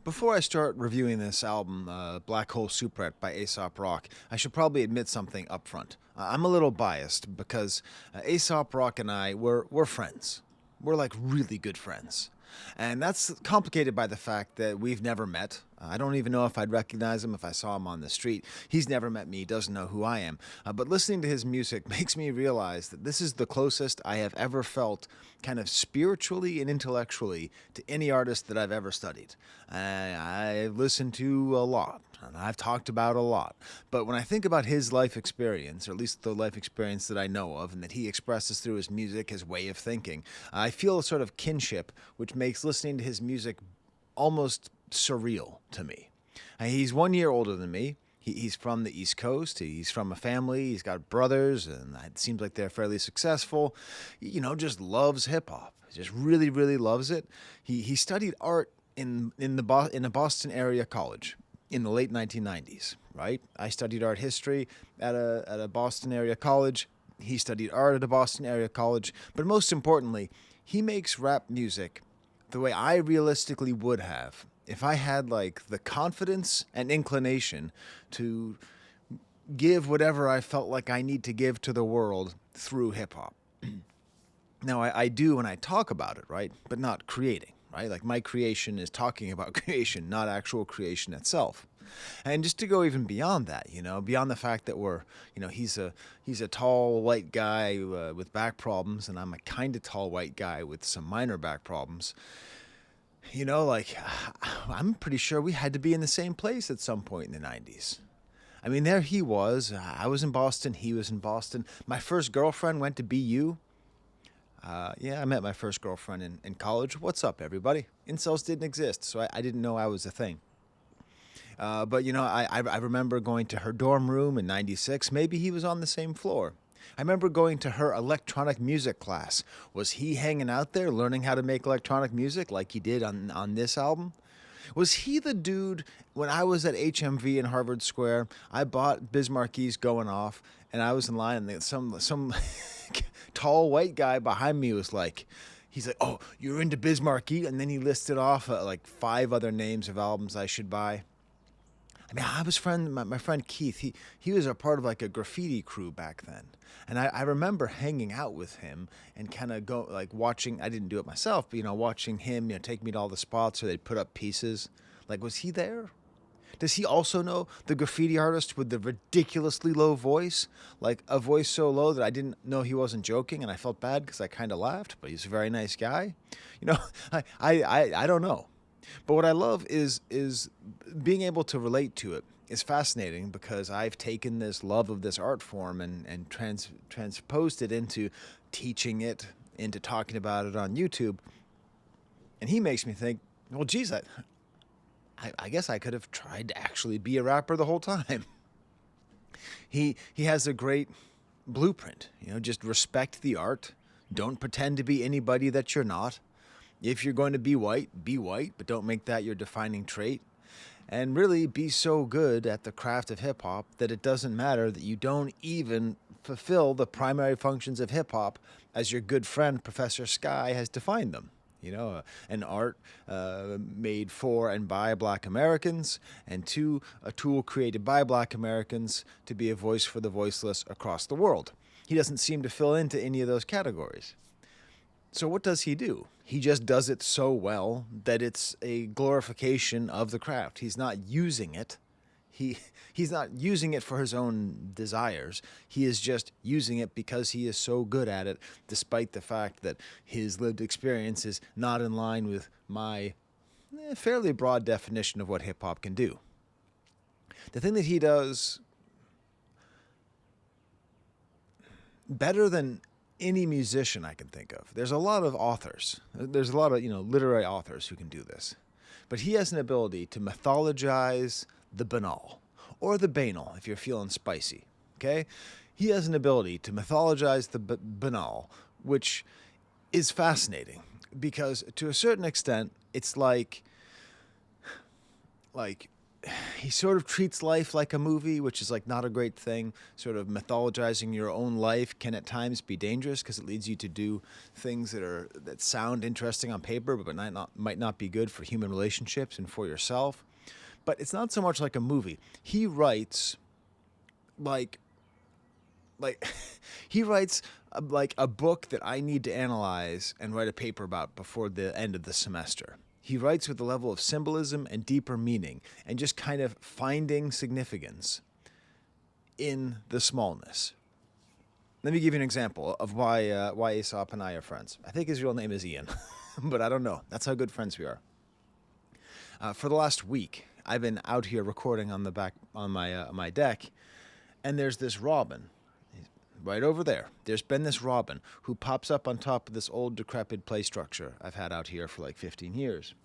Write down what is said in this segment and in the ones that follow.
Before I start reviewing this album, Hole Superette by Aesop Rock, I should probably admit something up front. I'm a little biased because Aesop Rock and we're friends. We're like really good friends. And that's complicated by the fact that we've never met. I don't even know if I'd recognize him if I saw him on the street. He's never met me, doesn't know who I am. But listening to his music makes me realize that this is the closest I have ever felt, kind of spiritually and intellectually, to any artist that I've ever studied. I've listened to a lot, and I've talked about a lot. But when I think about his life experience, or at least the life experience that I know of, and that he expresses through his music, his way of thinking, I feel a sort of kinship, which makes listening to his music almost surreal to me. He's 1 year older than me. He's from the East Coast. He's from a family. He's got brothers, and it seems like they're fairly successful. Just loves hip hop. Just really, really loves it. He studied art in a Boston area college in the late 1990s. Right? I studied art history at a Boston area college. He studied art at a Boston area college. But most importantly, he makes rap music the way I realistically would have if I had like the confidence and inclination to give whatever I felt like I need to give to the world through hip hop. Now, I do when I talk about it, right? But not creating, right? Like my creation is talking about creation, not actual creation itself. And just to go even beyond that, beyond the fact that he's a tall white guy with back problems, and I'm a kind of tall white guy with some minor back problems. Like I'm pretty sure we had to be in the same place at some point in the 90s. I mean, there he was. I was in Boston. He was in Boston. My first girlfriend went to BU. Yeah, I met my first girlfriend in college. What's up, everybody? Incels didn't exist, so I didn't know I was a thing. But I remember going to her dorm room in '96. Maybe he was on the same floor. I remember going to her electronic music class. Was he hanging out there learning how to make electronic music like he did on this album? Was he the dude when I was at HMV in Harvard Square? I bought Bismarck's Going Off, and I was in line, and some tall white guy behind me was like, he's like, "Oh, you're into Bismarcky?" And then he listed off like 5 other names of albums I should buy. I mean, I was my friend Keith. He was a part of like a graffiti crew back then, and I remember hanging out with him and kind of go like watching. I didn't do it myself, but watching him, take me to all the spots where they'd put up pieces. Like, was he there? Does he also know the graffiti artist with the ridiculously low voice? Like a voice so low that I didn't know he wasn't joking, and I felt bad because I kind of laughed. But he's a very nice guy. I don't know. But what I love is being able to relate to it is fascinating because I've taken this love of this art form and transposed it into teaching it, into talking about it on YouTube. And he makes me think, well, geez, I guess I could have tried to actually be a rapper the whole time. He has a great blueprint, just respect the art. Don't pretend to be anybody that you're not. If you're going to be white, but don't make that your defining trait. And really be so good at the craft of hip hop that it doesn't matter that you don't even fulfill the primary functions of hip hop as your good friend Professor Sky has defined them. An art made for and by Black Americans, and 2, a tool created by Black Americans to be a voice for the voiceless across the world. He doesn't seem to fill into any of those categories. So what does he do? He just does it so well that it's a glorification of the craft. He's not using it. He's not using it for his own desires. He is just using it because he is so good at it, despite the fact that his lived experience is not in line with my fairly broad definition of what hip-hop can do. The thing that he does better than any musician I can think of. There's a lot of authors. There's a lot of, literary authors who can do this. But he has an ability to mythologize the banal, or the banal if you're feeling spicy, okay? He has an ability to mythologize the banal, which is fascinating because to a certain extent, it's like he sort of treats life like a movie, which is like not a great thing. Sort of mythologizing your own life can at times be dangerous because it leads you to do things that sound interesting on paper, but might not be good for human relationships and for yourself. But it's not so much like a movie. He writes like like he writes like a book that I need to analyze and write a paper about before the end of the semester. He writes with a level of symbolism and deeper meaning and just kind of finding significance in the smallness. Let me give you an example of why Aesop and I are friends. I think his real name is Ian, but I don't know. That's how good friends we are. For the last week, I've been out here recording on the back on my deck, and there's this robin right over there. There's been this robin who pops up on top of this old decrepit play structure I've had out here for like 15 years.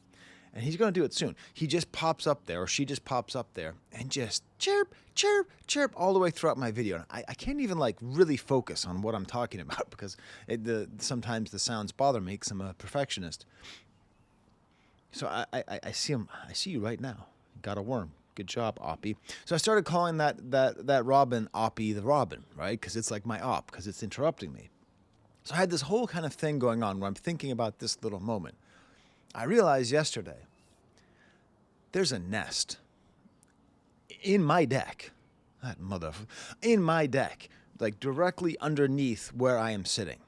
And he's going to do it soon. He just pops up there, or she just pops up there, and just chirp, chirp, chirp all the way throughout my video. And I can't even like really focus on what I'm talking about because sometimes the sounds bother me because I'm a perfectionist. So I see him. I see you right now. Got a worm. Good job, Oppie. So I started calling that robin Oppie the robin, right? Because it's like my op, because it's interrupting me. So I had this whole kind of thing going on where I'm thinking about this little moment. I realized yesterday there's a nest in my deck. In my deck, like directly underneath where I am sitting.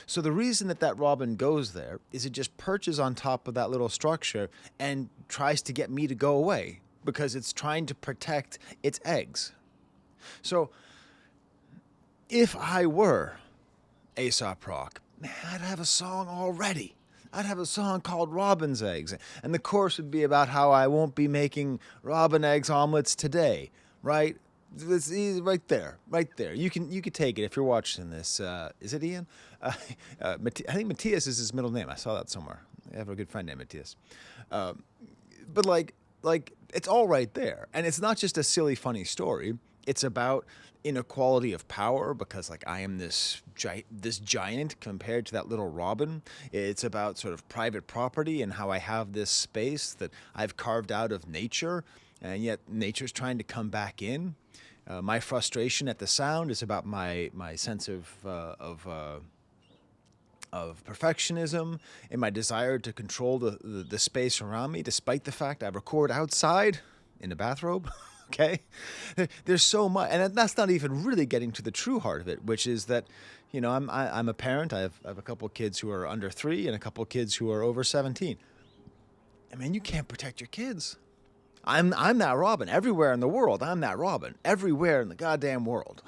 So the reason that robin goes there is it just perches on top of that little structure and tries to get me to go away because it's trying to protect its eggs. So if I were Aesop Rock, man, I'd have a song already. I'd have a song called Robin's Eggs, and the chorus would be about how I won't be making robin eggs omelets today, right? It's right there, right there. You could take it if you're watching this. Is it Ian? I think Matthias is his middle name. I saw that somewhere. I have a good friend named Matthias. But like it's all right there, and it's not just a silly, funny story. It's about inequality of power because like I am this giant compared to that little robin. It's about sort of private property and how I have this space that I've carved out of nature, and yet nature's trying to come back in. My frustration at the sound is about my sense of perfectionism and my desire to control the space around me, despite the fact I record outside in a bathrobe. Okay, there's so much, and that's not even really getting to the true heart of it, which is that, you know, I'm a parent. I have a couple of kids who are under 3 and a couple of kids who are over 17. I mean, you can't protect your kids. I'm that robin everywhere in the world. I'm that robin everywhere in the goddamn world.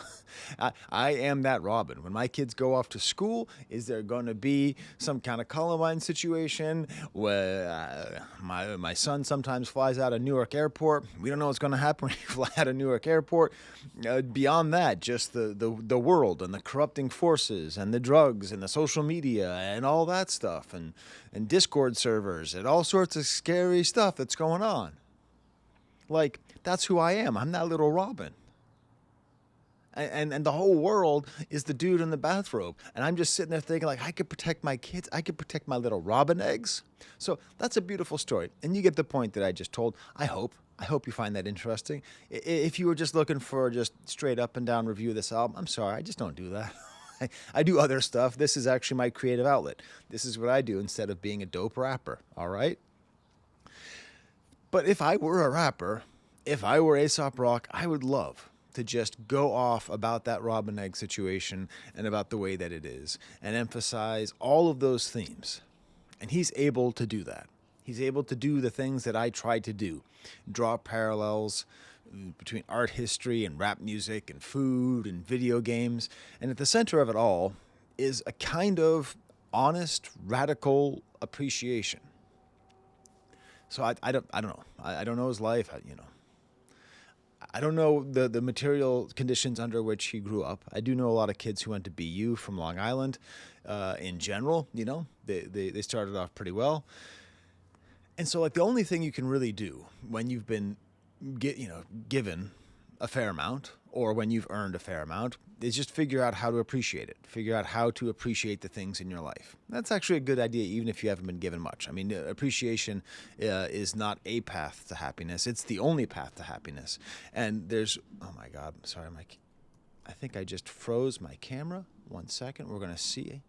I am that robin. When my kids go off to school, is there going to be some kind of Columbine situation where my son sometimes flies out of Newark Airport? We don't know what's going to happen when you fly out of Newark Airport. Beyond that, just the world and the corrupting forces and the drugs and the social media and all that stuff and Discord servers and all sorts of scary stuff that's going on. Like, that's who I am. I'm that little robin. And the whole world is the dude in the bathrobe. And I'm just sitting there thinking, like, I could protect my kids. I could protect my little robin eggs. So that's a beautiful story. And you get the point that I just told. I hope you find that interesting. If you were just looking for just straight up and down review of this album, I'm sorry. I just don't do that. I do other stuff. This is actually my creative outlet. This is what I do instead of being a dope rapper. All right? But if I were a rapper, if I were Aesop Rock, I would love to just go off about that robin egg situation and about the way that it is and emphasize all of those themes. And he's able to do that. He's able to do the things that I try to do, draw parallels between art history and rap music and food and video games. And at the center of it all is a kind of honest, radical appreciation. So I don't know. I don't know his life. I don't know the material conditions under which he grew up. I do know a lot of kids who went to BU from Long Island. In general, they started off pretty well. And so, like, the only thing you can really do when you've been given a fair amount or when you've earned a fair amount is just figure out how to appreciate it. Figure out how to appreciate the things in your life. That's actually a good idea, even if you haven't been given much. I mean, appreciation is not a path to happiness. It's the only path to happiness. And there's, oh my God, sorry, Mike. I think I just froze my camera. 1 second. We're going to see.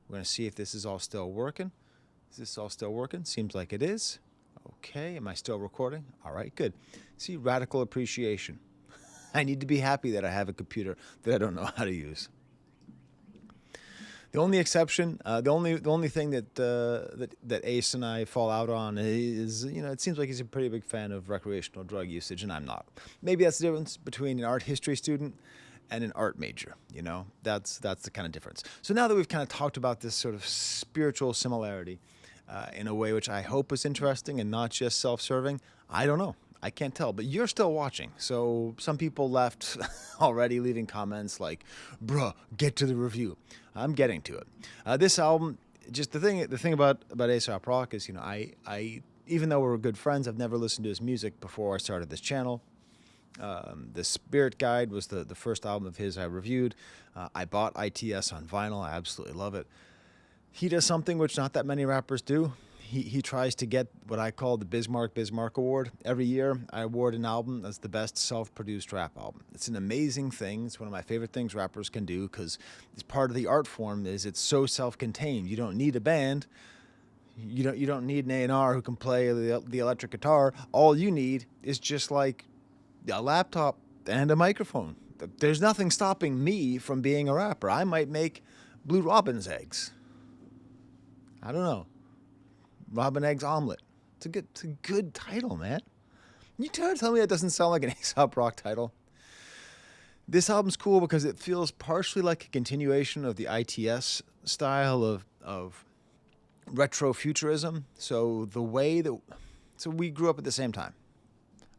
We're going to see if this is all still working. Is this all still working? Seems like it is. Okay. Am I still recording? All right, good. See, radical appreciation. I need to be happy that I have a computer that I don't know how to use. The only exception, the only thing that Ace and I fall out on is, it seems like he's a pretty big fan of recreational drug usage, and I'm not. Maybe that's the difference between an art history student and an art major. That's the kind of difference. So now that we've kind of talked about this sort of spiritual similarity in a way which I hope is interesting and not just self-serving, I don't know. I can't tell, but you're still watching. So some people left already leaving comments like, bruh, get to the review. I'm getting to it. This album, just the thing about Aesop Rock is, I even though we're good friends, I've never listened to his music before I started this channel. The Spirit Guide was the first album of his I reviewed. I bought ITS on vinyl. I absolutely love it. He does something which not that many rappers do. He tries to get what I call the Bismarck Award. Every year, I award an album as the best self-produced rap album. It's an amazing thing. It's one of my favorite things rappers can do because it's part of the art form. It's so self-contained. You don't need a band. You don't need an A&R who can play the electric guitar. All you need is just like a laptop and a microphone. There's nothing stopping me from being a rapper. I might make Blue Robin's eggs. I don't know. Robin Eggs Omelet. It's a good title, man. You tell me that doesn't sound like an Aesop Rock title? This album's cool because it feels partially like a continuation of the ITS style of retro futurism. So we grew up at the same time.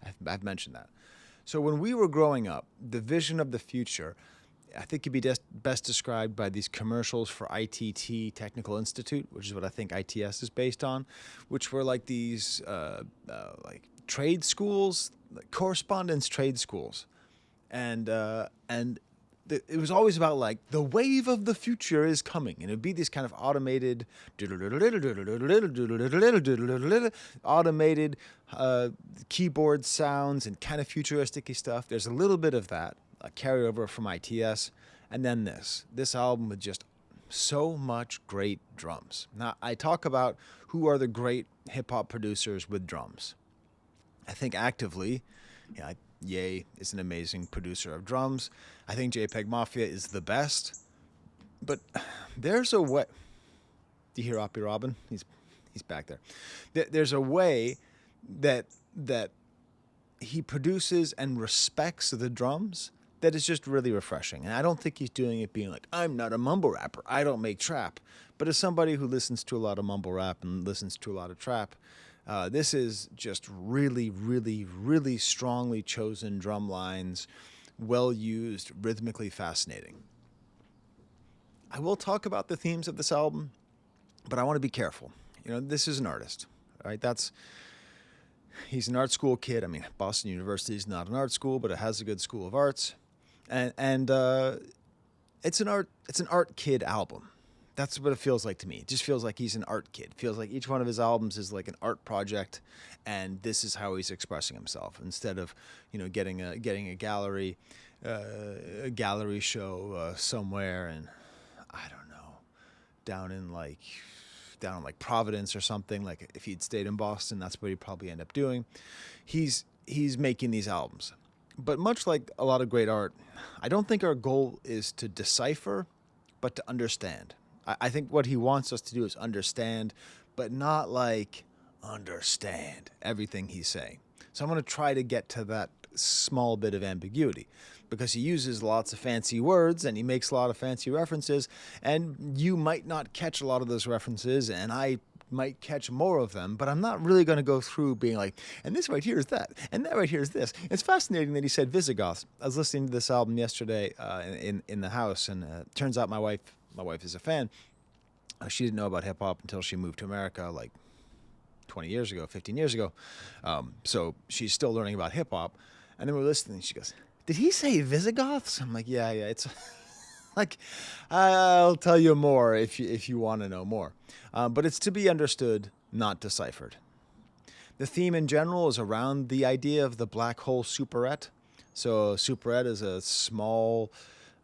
I've mentioned that. So when we were growing up, the vision of the future, I think could be best described by these commercials for ITT Technical Institute, which is what I think ITS is based on, which were like these like trade schools, like correspondence trade schools, and it was always about like the wave of the future is coming, and it'd be this kind of automated keyboard sounds and kind of futuristic-y stuff. There's a little bit of that. A carryover from ITS, and then this album with just so much great drums. Now, I talk about who are the great hip-hop producers with drums. I think actively, Ye is an amazing producer of drums. I think JPEG Mafia is the best, but there's a way. Do you hear Oppie Robin? He's back there. There's a way that he produces and respects the drums that is just really refreshing. And I don't think he's doing it being like, I'm not a mumble rapper, I don't make trap. But as somebody who listens to a lot of mumble rap and listens to a lot of trap, this is just really, really, really strongly chosen drum lines, well used, rhythmically fascinating. I will talk about the themes of this album, but I want to be careful. This is an artist, right? He's an art school kid. I mean, Boston University is not an art school, but it has a good school of arts. And it's an art kid album. That's what it feels like to me. It just feels like he's an art kid. It feels like each one of his albums is like an art project, and this is how he's expressing himself. Instead of getting a gallery show somewhere, and I don't know, down in like Providence or something. Like if he'd stayed in Boston, that's what he'd probably end up doing. He's making these albums. But much like a lot of great art, I don't think our goal is to decipher, but to understand. I think what he wants us to do is understand, but not like understand everything he's saying. So I'm going to try to get to that small bit of ambiguity because he uses lots of fancy words and he makes a lot of fancy references, and you might not catch a lot of those references, and I might catch more of them, but I'm not really going to go through being like, and this right here is that, and that right here is this. It's fascinating that he said Visigoths. I was listening to this album yesterday in the house, and turns out my wife is a fan. She didn't know about hip-hop until she moved to America like 20 years ago, 15 years ago. So she's still learning about hip-hop. And then we're listening, and she goes, did he say Visigoths? I'm like, yeah, yeah. It's like, I'll tell you more if you want to know more. But it's to be understood, not deciphered. The theme in general is around the idea of the black hole superette. So a superette is a small,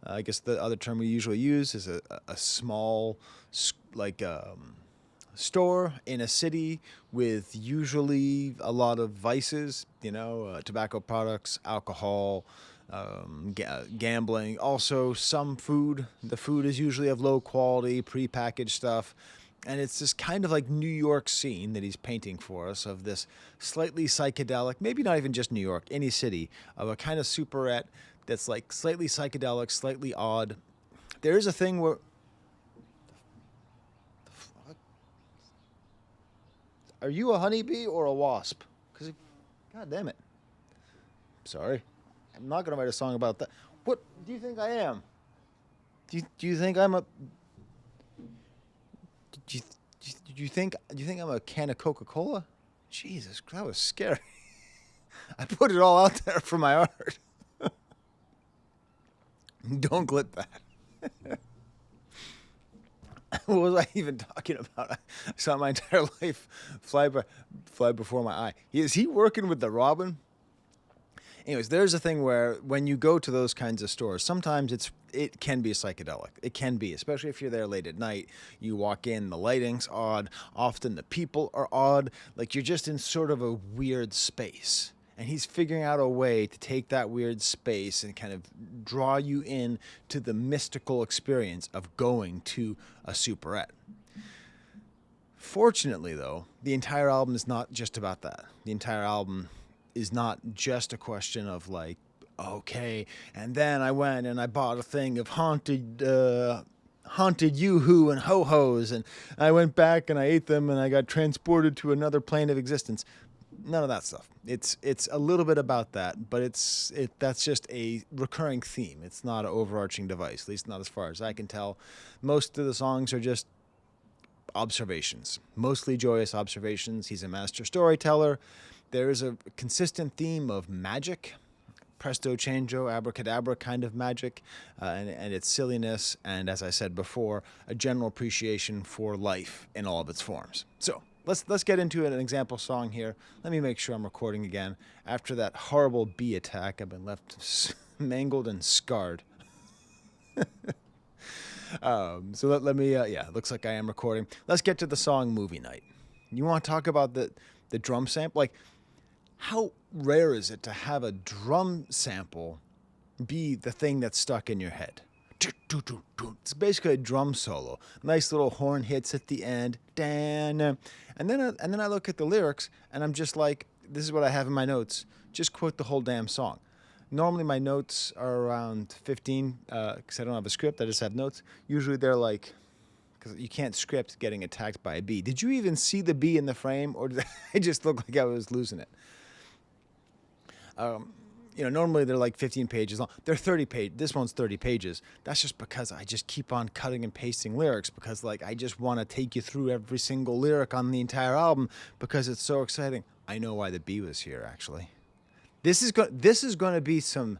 I guess the other term we usually use is a small, like store in a city with usually a lot of vices, tobacco products, alcohol, gambling, also some food. The food is usually of low quality, prepackaged stuff. And it's this kind of like New York scene that he's painting for us of this slightly psychedelic, maybe not even just New York, any city, of a kind of superette that's like slightly psychedelic, slightly odd. There is a thing where. Are you a honeybee or a wasp? Because, God damn it. Sorry. I'm not going to write a song about that. What do you think I am? Do you think I'm a. Do you, do you think I'm a can of Coca-Cola? Jesus, that was scary. I put it all out there for my art. Don't clip that. What was I even talking about? I saw my entire life fly before my eye. Is he working with the Robin? Anyways, there's a thing where when you go to those kinds of stores, sometimes it can be psychedelic. It can be, especially if you're there late at night. You walk in, the lighting's odd. Often the people are odd. Like you're just in sort of a weird space. And he's figuring out a way to take that weird space and kind of draw you in to the mystical experience of going to a superette. Fortunately, though, the entire album is not just about that. The entire album is not just a question of like, okay, and then I went and I bought a thing of haunted yoo-hoo and ho-hos, and I went back and I ate them and I got transported to another plane of existence. None of that stuff. It's a little bit about that, but that's just a recurring theme. It's not an overarching device, at least not as far as I can tell. Most of the songs are just observations, mostly joyous observations. He's a master storyteller. There is a consistent theme of magic, presto changeo, abracadabra kind of magic, and its silliness, and as I said before, a general appreciation for life in all of its forms. So let's get into an example song here. Let me make sure I'm recording again. After that horrible bee attack, I've been left mangled and scarred. So let me, it looks like I am recording. Let's get to the song Movie Night. You want to talk about the drum sample? Like, how rare is it to have a drum sample be the thing that's stuck in your head? It's basically a drum solo. Nice little horn hits at the end. And then I look at the lyrics and I'm just like, this is what I have in my notes. Just quote the whole damn song. Normally my notes are around 15 because I don't have a script. I just have notes. Usually they're like, because you can't script getting attacked by a bee. Did you even see the bee in the frame, or did I just look like I was losing it? Normally they're like 15 pages long. They're 30 pages. This one's 30 pages. That's just because I just keep on cutting and pasting lyrics because like I just want to take you through every single lyric on the entire album because it's so exciting. I know why the bee was here actually. This is going to be some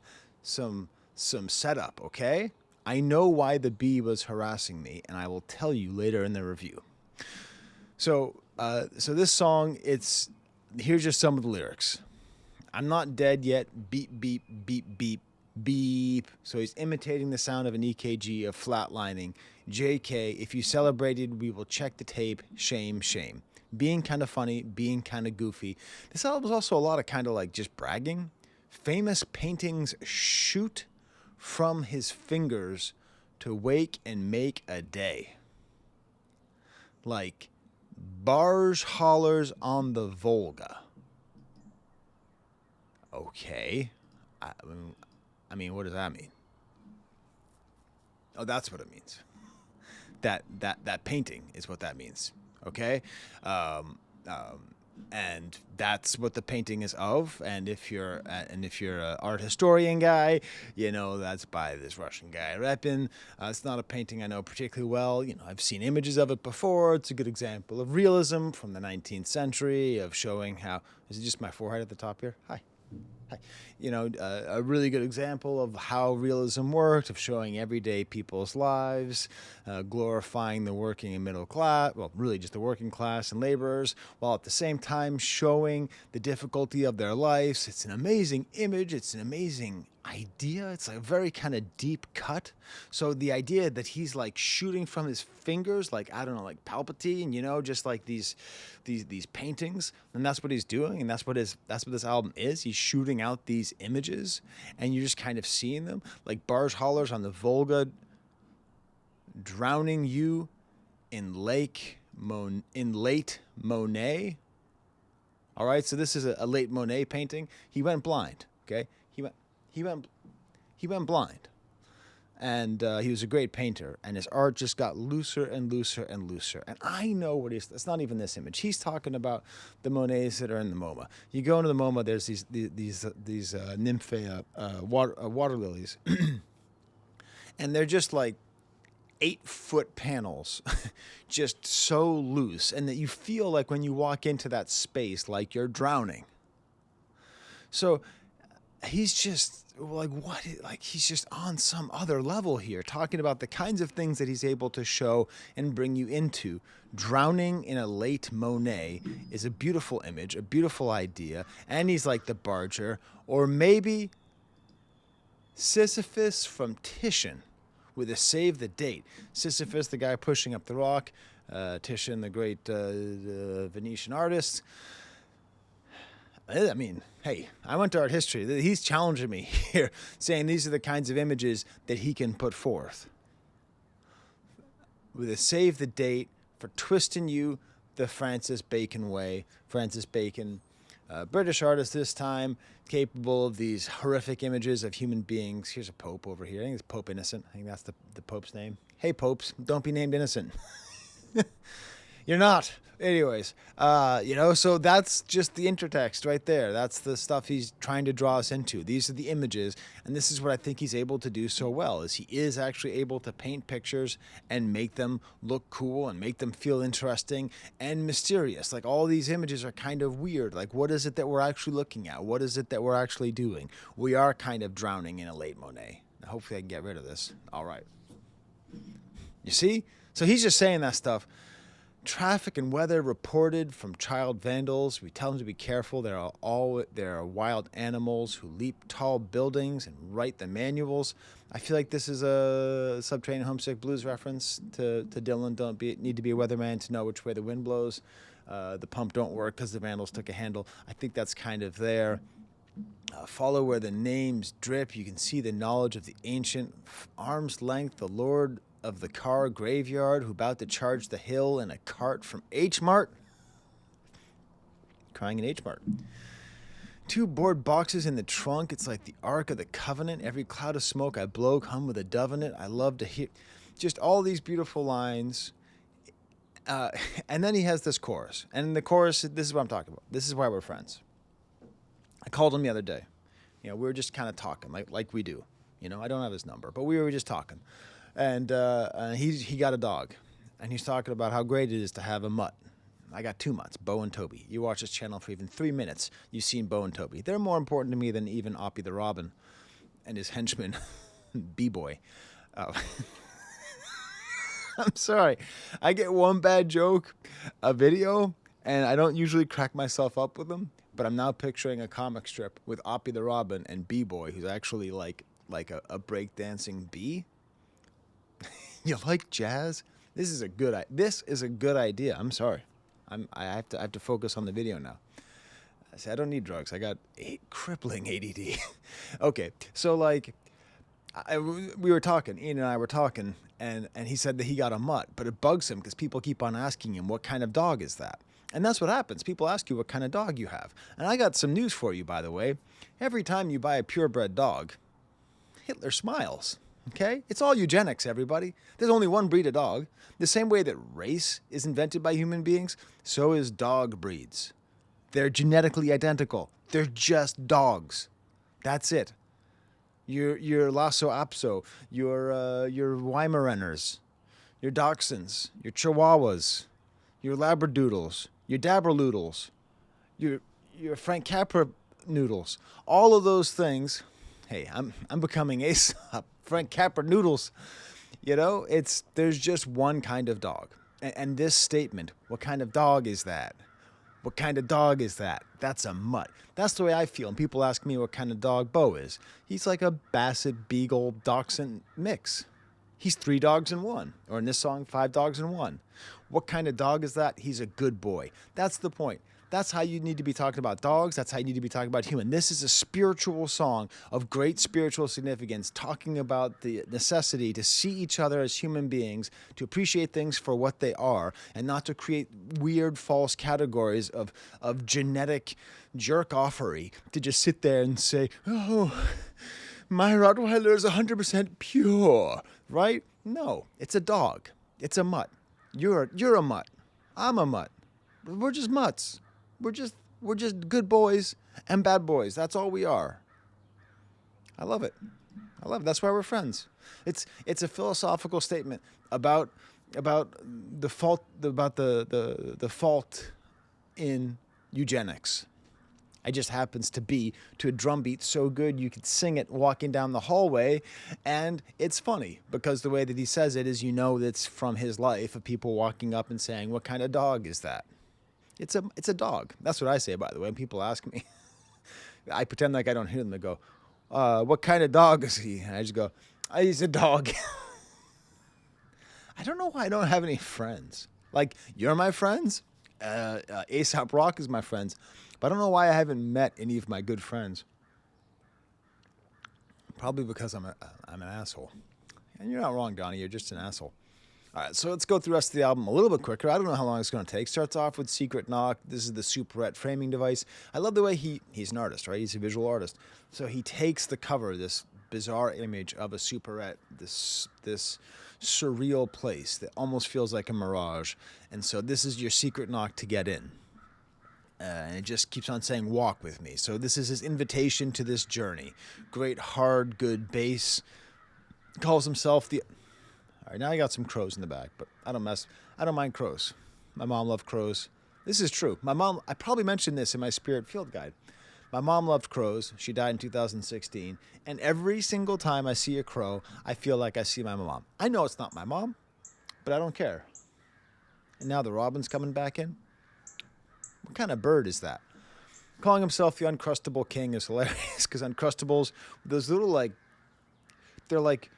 setup, okay? I know why the bee was harassing me, and I will tell you later in the review. So this song, here's just some of the lyrics. I'm not dead yet. Beep, beep, beep, beep, beep. So he's imitating the sound of an EKG of flatlining. JK, if you celebrated, we will check the tape. Shame, shame. Being kind of funny, being kind of goofy. This album is also a lot of kind of like just bragging. Famous paintings shoot from his fingers to wake and make a day. Like barge haulers on the Volga. Okay. I mean, what does that mean? Oh, that's what it means. That painting is what that means. Okay. And that's what the painting is of. And if you're an art historian guy, that's by this Russian guy Repin. It's not a painting I know particularly well. I've seen images of it before. It's a good example of realism from the 19th century of showing how. Is it just my forehead at the top here? Hi. A really good example of how realism worked, of showing everyday people's lives, glorifying the working and middle class, well, really just the working class and laborers, while at the same time showing the difficulty of their lives. It's an amazing image. It's an amazing idea. It's a very kind of deep cut. So the idea that he's like shooting from his fingers, like, I don't know, like Palpatine, just like these paintings, and that's what he's doing, and that's what this album is. He's shooting out these images, and you're just kind of seeing them like barge haulers on the Volga drowning you in late Monet. All right, so this is a late Monet painting. He went blind. Okay, he went blind, and he was a great painter, and his art just got looser and looser and looser. And I know what it's not even this image. He's talking about the Monets that are in the MoMA. You go into the MoMA, there's these nymphaea, water lilies, and they're just like 8-foot panels, just so loose, and that you feel like when you walk into that space, like you're drowning. So he's just like, what? Like, he's just on some other level here, talking about the kinds of things that he's able to show and bring you into. Drowning in a late Monet is a beautiful image, a beautiful idea, and he's like the barger, or maybe Sisyphus from Titian with a save the date. Sisyphus, the guy pushing up the rock, Titian, the great Venetian artist. I mean, hey, I went to art history. He's challenging me here, saying these are the kinds of images that he can put forth. With a save the date for twisting you the Francis Bacon way. Francis Bacon, British artist this time, capable of these horrific images of human beings. Here's a pope over here. I think it's Pope Innocent. I think that's the pope's name. Hey, popes, don't be named Innocent. You're not. Anyways, so that's just the intertext right there. That's the stuff he's trying to draw us into. These are the images, and this is what I think he's able to do so well, is he is actually able to paint pictures and make them look cool and make them feel interesting and mysterious. Like, all these images are kind of weird. Like, what is it that we're actually looking at? What is it that we're actually doing? We are kind of drowning in a late Monet. Now, hopefully I can get rid of this. All right. You see? So he's just saying that stuff. Traffic and weather reported from child vandals. We tell them to be careful. There are wild animals who leap tall buildings and write the manuals. I feel like this is a Subterranean Homesick Blues reference to Dylan. Need to be a weatherman to know which way the wind blows. The pump don't work because the vandals took a handle. I think that's kind of there. Follow where the names drip. You can see the knowledge of the ancient. Arm's length, the Lord of the car graveyard, who about to charge the hill in a cart from H Mart. Crying in H Mart. 2 board boxes in the trunk. It's like the Ark of the Covenant. Every cloud of smoke I blow come with a dove in it. I love to hear just all these beautiful lines. And then he has this chorus. And in the chorus, this is what I'm talking about. This is why we're friends. I called him the other day. We were just kind of talking like we do. I don't have his number, but we were just talking. And he got a dog, and he's talking about how great it is to have a mutt. I got 2 mutts, Bo and Toby. You watch this channel for even 3 minutes, you've seen Bo and Toby. They're more important to me than even Oppie the Robin and his henchman, B-Boy. I'm sorry. I get one bad joke a video, and I don't usually crack myself up with them, but I'm now picturing a comic strip with Oppie the Robin and B-Boy, who's actually like a breakdancing bee. You like jazz? This is a good idea. I'm sorry. I have to focus on the video now. I say I don't need drugs. I got crippling ADD. Okay, so we were talking. Ian and I were talking, and he said that he got a mutt, but it bugs him because people keep on asking him, what kind of dog is that? And that's what happens. People ask you what kind of dog you have. And I got some news for you, by the way. Every time you buy a purebred dog, Hitler smiles. Okay? It's all eugenics, everybody. There's only one breed of dog. The same way that race is invented by human beings, so is dog breeds. They're genetically identical. They're just dogs. That's it. Your Lhasa Apso, your Weimaraners, your Dachshunds, your Chihuahuas, your Labradoodles, your Daberloodles, your Frank Capra noodles. All of those things. Hey, I'm becoming Aesop, Frank Capra noodles. There's just one kind of dog. And this statement, what kind of dog is that? What kind of dog is that? That's a mutt. That's the way I feel. And people ask me what kind of dog Bo is. He's like a Basset, Beagle, Dachshund mix. He's 3 dogs in one. Or in this song, 5 dogs in one. What kind of dog is that? He's a good boy. That's the point. That's how you need to be talking about dogs. That's how you need to be talking about human. This is a spiritual song of great spiritual significance, talking about the necessity to see each other as human beings, to appreciate things for what they are, and not to create weird false categories of genetic jerk-offery, to just sit there and say, oh, my Rottweiler is 100% pure, right? No, it's a dog. It's a mutt. You're a mutt. I'm a mutt. We're just mutts. We're just good boys and bad boys. That's all we are. I love it. That's why we're friends. It's a philosophical statement about the fault the fault in eugenics. It just happens to be to a drum beat so good you could sing it walking down the hallway, and it's funny because the way that he says it is, that's from his life of people walking up and saying, "What kind of dog is that?" It's a dog. That's what I say, by the way. When people ask me, I pretend like I don't hear them. They go, what kind of dog is he? And I just go, he's a dog. I don't know why I don't have any friends. Like, you're my friends. Aesop Rock is my friends. But I don't know why I haven't met any of my good friends. Probably because I'm an asshole. And you're not wrong, Donnie. You're just an asshole. All right, so let's go through the rest of the album a little bit quicker. I don't know how long it's going to take. Starts off with Secret Knock. This is the Superette framing device. I love the way he's an artist, right? He's a visual artist. So he takes the cover, this bizarre image of a Superette, this surreal place that almost feels like a mirage. And so this is your secret knock to get in. And it just keeps on saying, walk with me. So this is his invitation to this journey. Great, hard, good bass. Calls himself the... All right, now I got some crows in the back, but I don't mind crows. My mom loved crows. This is true. My mom, I probably mentioned this in my Spirit Field Guide. My mom loved crows. She died in 2016. And every single time I see a crow, I feel like I see my mom. I know it's not my mom, but I don't care. And now the robin's coming back in. What kind of bird is that? Calling himself the Uncrustable King is hilarious because Uncrustables, those little they're like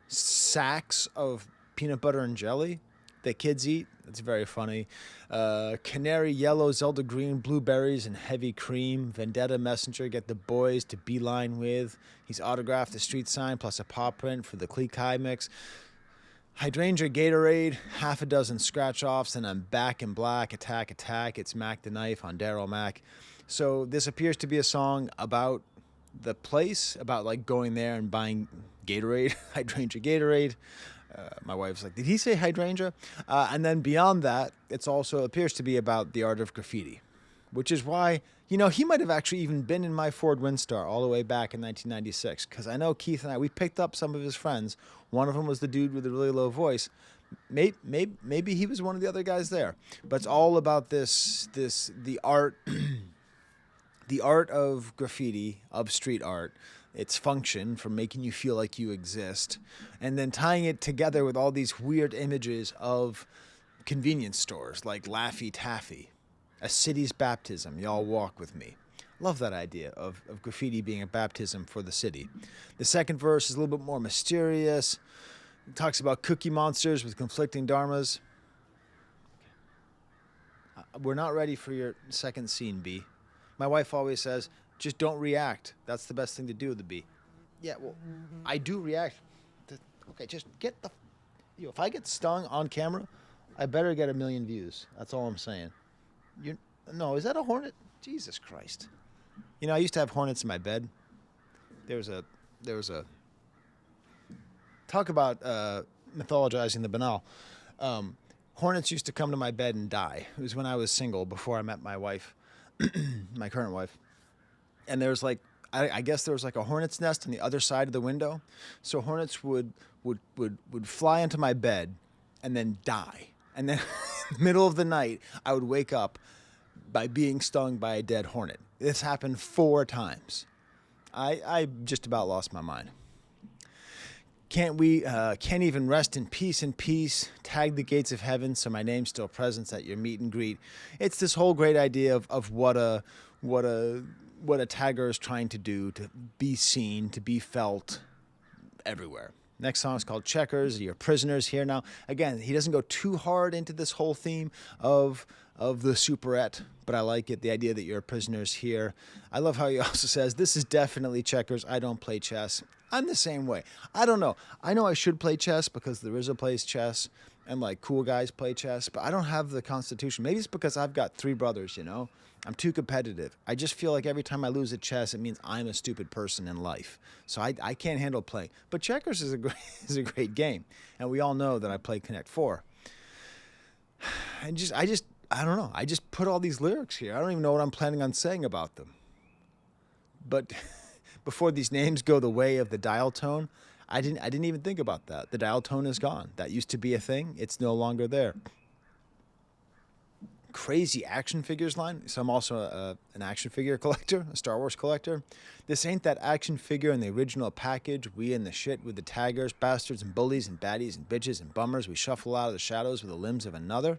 sacks of peanut butter and jelly that kids eat. It's very funny. Canary yellow, Zelda green, blueberries and heavy cream. Vendetta messenger, get the boys to beeline with. He's autographed a street sign plus a paw print for the Clique High mix. Hydrangea Gatorade, half a dozen scratch-offs, and I'm back in black, attack, attack. It's Mac the Knife on Daryl Mac. So this appears to be a song about the place, about going there and buying Gatorade, Hydrangea Gatorade. My wife's like, did he say hydrangea? And then beyond that, it's also appears to be about the art of graffiti, which is why, he might have actually even been in my Ford Windstar all the way back in 1996, because I know Keith and I, we picked up some of his friends. One of them was the dude with the really low voice. Maybe he was one of the other guys there. But it's all about the art, the art of graffiti, of street art, its function for making you feel like you exist, and then tying it together with all these weird images of convenience stores like Laffy Taffy, a city's baptism, y'all walk with me. Love that idea of graffiti being a baptism for the city. The second verse is a little bit more mysterious. It talks about cookie monsters with conflicting dharmas. We're not ready for your second scene, B. My wife always says, just don't react. That's the best thing to do with the bee. Yeah, well, I do react. Okay, just get the... if I get stung on camera, I better get 1 million views. That's all I'm saying. No, is that a hornet? Jesus Christ. I used to have hornets in my bed. There was a... Talk about mythologizing the banal. Hornets used to come to my bed and die. It was when I was single, before I met my wife, my current wife. And there was I guess there was a hornet's nest on the other side of the window. So hornets would fly into my bed and then die. And then in the middle of the night, I would wake up by being stung by a dead hornet. This happened 4 times. I just about lost my mind. Can't even rest in peace, tag the gates of heaven so my name's still present at your meet and greet. It's this whole great idea of what a tagger is trying to do, to be seen, to be felt everywhere. Next song is called Checkers, You're Prisoners Here. Now, again, he doesn't go too hard into this whole theme of the superette, but I like it, the idea that you're prisoners here. I love how he also says, this is definitely checkers. I don't play chess. I'm the same way. I don't know. I know I should play chess because the RZA plays chess and like cool guys play chess, but I don't have the constitution. Maybe it's because I've got 3 brothers, you know? I'm too competitive. I just feel like every time I lose at chess, it means I'm a stupid person in life. So I can't handle playing. But checkers is a great game. And we all know that I play Connect 4. I don't know. I just put all these lyrics here. I don't even know what I'm planning on saying about them. But before these names go the way of the dial tone, I didn't even think about that. The dial tone is gone. That used to be a thing. It's no longer there. Crazy action figures line. So I'm also an action figure collector, a Star Wars collector. This ain't that action figure in the original package. We in the shit with the taggers, bastards and bullies and baddies and bitches and bummers. We shuffle out of the shadows with the limbs of another.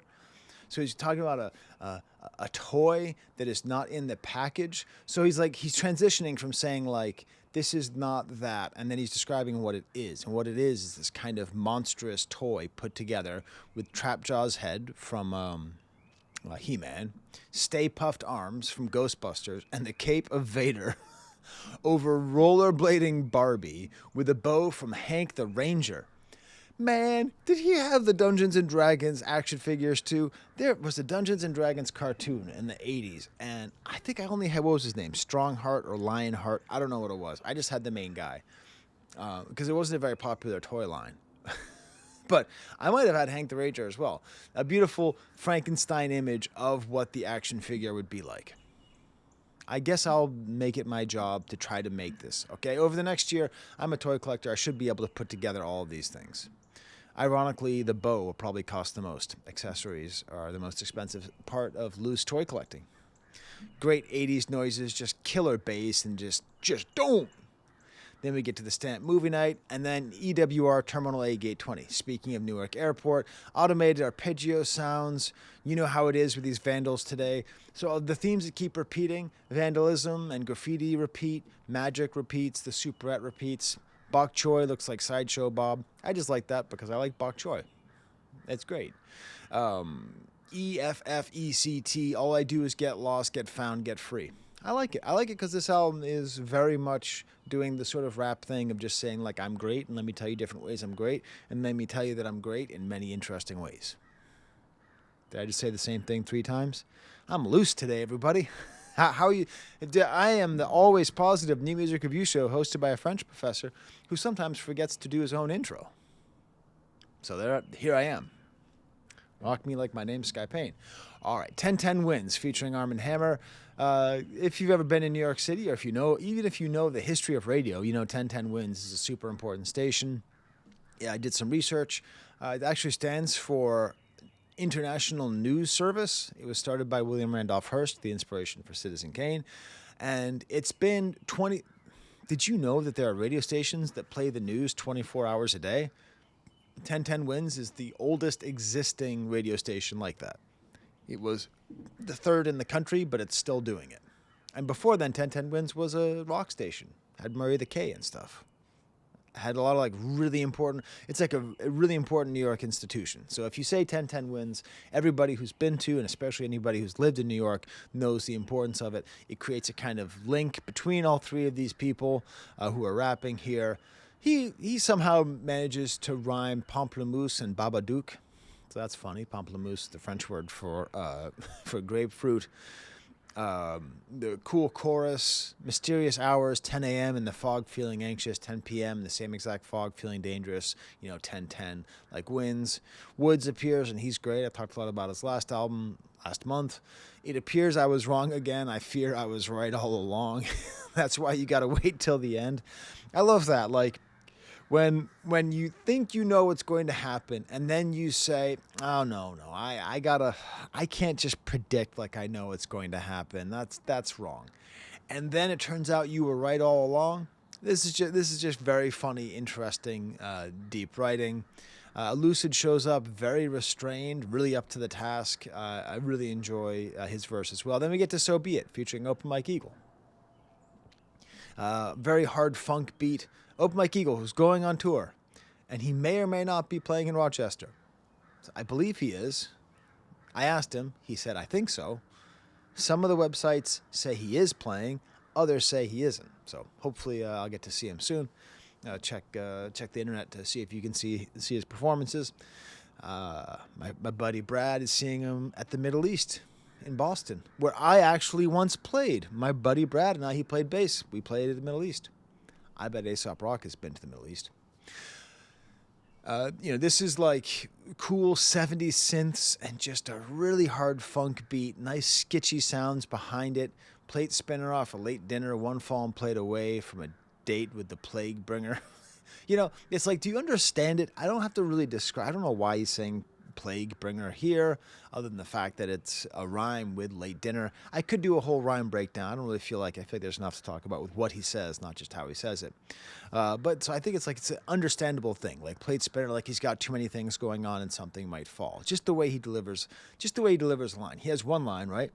So he's talking about a toy that is not in the package. So he's transitioning from saying like, this is not that, and then he's describing what it is. And what it is this kind of monstrous toy put together with Trapjaw's head from He-Man, Stay Puffed arms from Ghostbusters, and the cape of Vader over rollerblading Barbie with a bow from Hank the Ranger. Man, did he have the Dungeons and Dragons action figures too? There was a Dungeons and Dragons cartoon in the 80s, and I think I only had, what was his name? Strongheart or Lionheart? I don't know what it was. I just had the main guy because it wasn't a very popular toy line. But I might have had Hank the Ranger as well. A beautiful Frankenstein image of what the action figure would be like. I guess I'll make it my job to try to make this, okay? Over the next year, I'm a toy collector. I should be able to put together all of these things. Ironically, the bow will probably cost the most. Accessories are the most expensive part of loose toy collecting. Great 80s noises, just killer bass, and just don't. Then we get to the Stamp Movie Night, and then EWR Terminal A Gate 20. Speaking of Newark Airport, automated arpeggio sounds. You know how it is with these vandals today. So the themes that keep repeating, vandalism and graffiti repeat, magic repeats, the superette repeats. Bok Choy looks like Sideshow Bob. I just like that because I like Bok Choy. It's great. EFFECT, all I do is get lost, get found, get free. I like it. I like it because this album is very much doing the sort of rap thing of just saying, like, I'm great, and let me tell you different ways I'm great, and let me tell you that I'm great in many interesting ways. Did I just say the same thing 3 times? I'm loose today, everybody. How are you? I am the always positive new music review show hosted by a French professor who sometimes forgets to do his own intro. So here I am. Rock me like my name's Sky Payne. All right, 1010 Wins featuring Arm & Hammer. If you've ever been in New York City, or even if you know the history of radio, you know 1010 Wins is a super important station. Yeah, I did some research. It actually stands for International News Service. It was started by William Randolph Hearst, the inspiration for Citizen Kane. And it's been 20... Did you know that there are radio stations that play the news 24 hours a day? 1010 Wins is the oldest existing radio station like that. It was the 3rd in the country, but it's still doing it. And before then, 1010 Wins was a rock station. Had Murray the K and stuff. Had a lot of like really important... It's like a really important New York institution. So if you say 1010 Wins, everybody who's been to, and especially anybody who's lived in New York, knows the importance of it. It creates a kind of link between all 3 of these people who are rapping here. He somehow manages to rhyme pamplemousse and babadook. So that's funny. Pamplemousse, the French word for grapefruit. The cool chorus, mysterious hours, 10 a.m. in the fog feeling anxious, 10 p.m. in the same exact fog feeling dangerous, 1010 like Wins. Woods appears and he's great. I talked a lot about his last album last month. It appears I was wrong again. I fear I was right all along. That's why you got to wait till the end. I love that. Like, when you think you know what's going to happen, and then you say, "Oh no, I can't just predict like I know it's going to happen. That's wrong." And then it turns out you were right all along. This is just very funny, interesting, deep writing. Lucid shows up very restrained, really up to the task. I really enjoy his verse as well. Then we get to "So Be It," featuring Open Mike Eagle. Very hard funk beat. Open Mike Eagle, who's going on tour, and he may or may not be playing in Rochester. I believe he is. I asked him. He said, "I think so." Some of the websites say he is playing. Others say he isn't. So hopefully I'll get to see him soon. Check the internet to see if you can see his performances. My buddy Brad is seeing him at the Middle East in Boston, where I actually once played. My buddy Brad and I, he played bass. We played at the Middle East. I bet Aesop Rock has been to the Middle East. This is like cool 70s synths and just a really hard funk beat, nice skitchy sounds behind it. Plate spinner off a late dinner, one fallen plate away from a date with the plague bringer. It's like, do you understand it? I don't have to really describe. I don't know why he's saying plague bringer here, other than the fact that it's a rhyme with late dinner. I could do a whole rhyme breakdown. I don't really feel like there's enough to talk about with what he says, not just how he says it. But so I think it's an understandable thing. Like plate spinner, like he's got too many things going on and something might fall. Just the way he delivers a line. He has one line, right?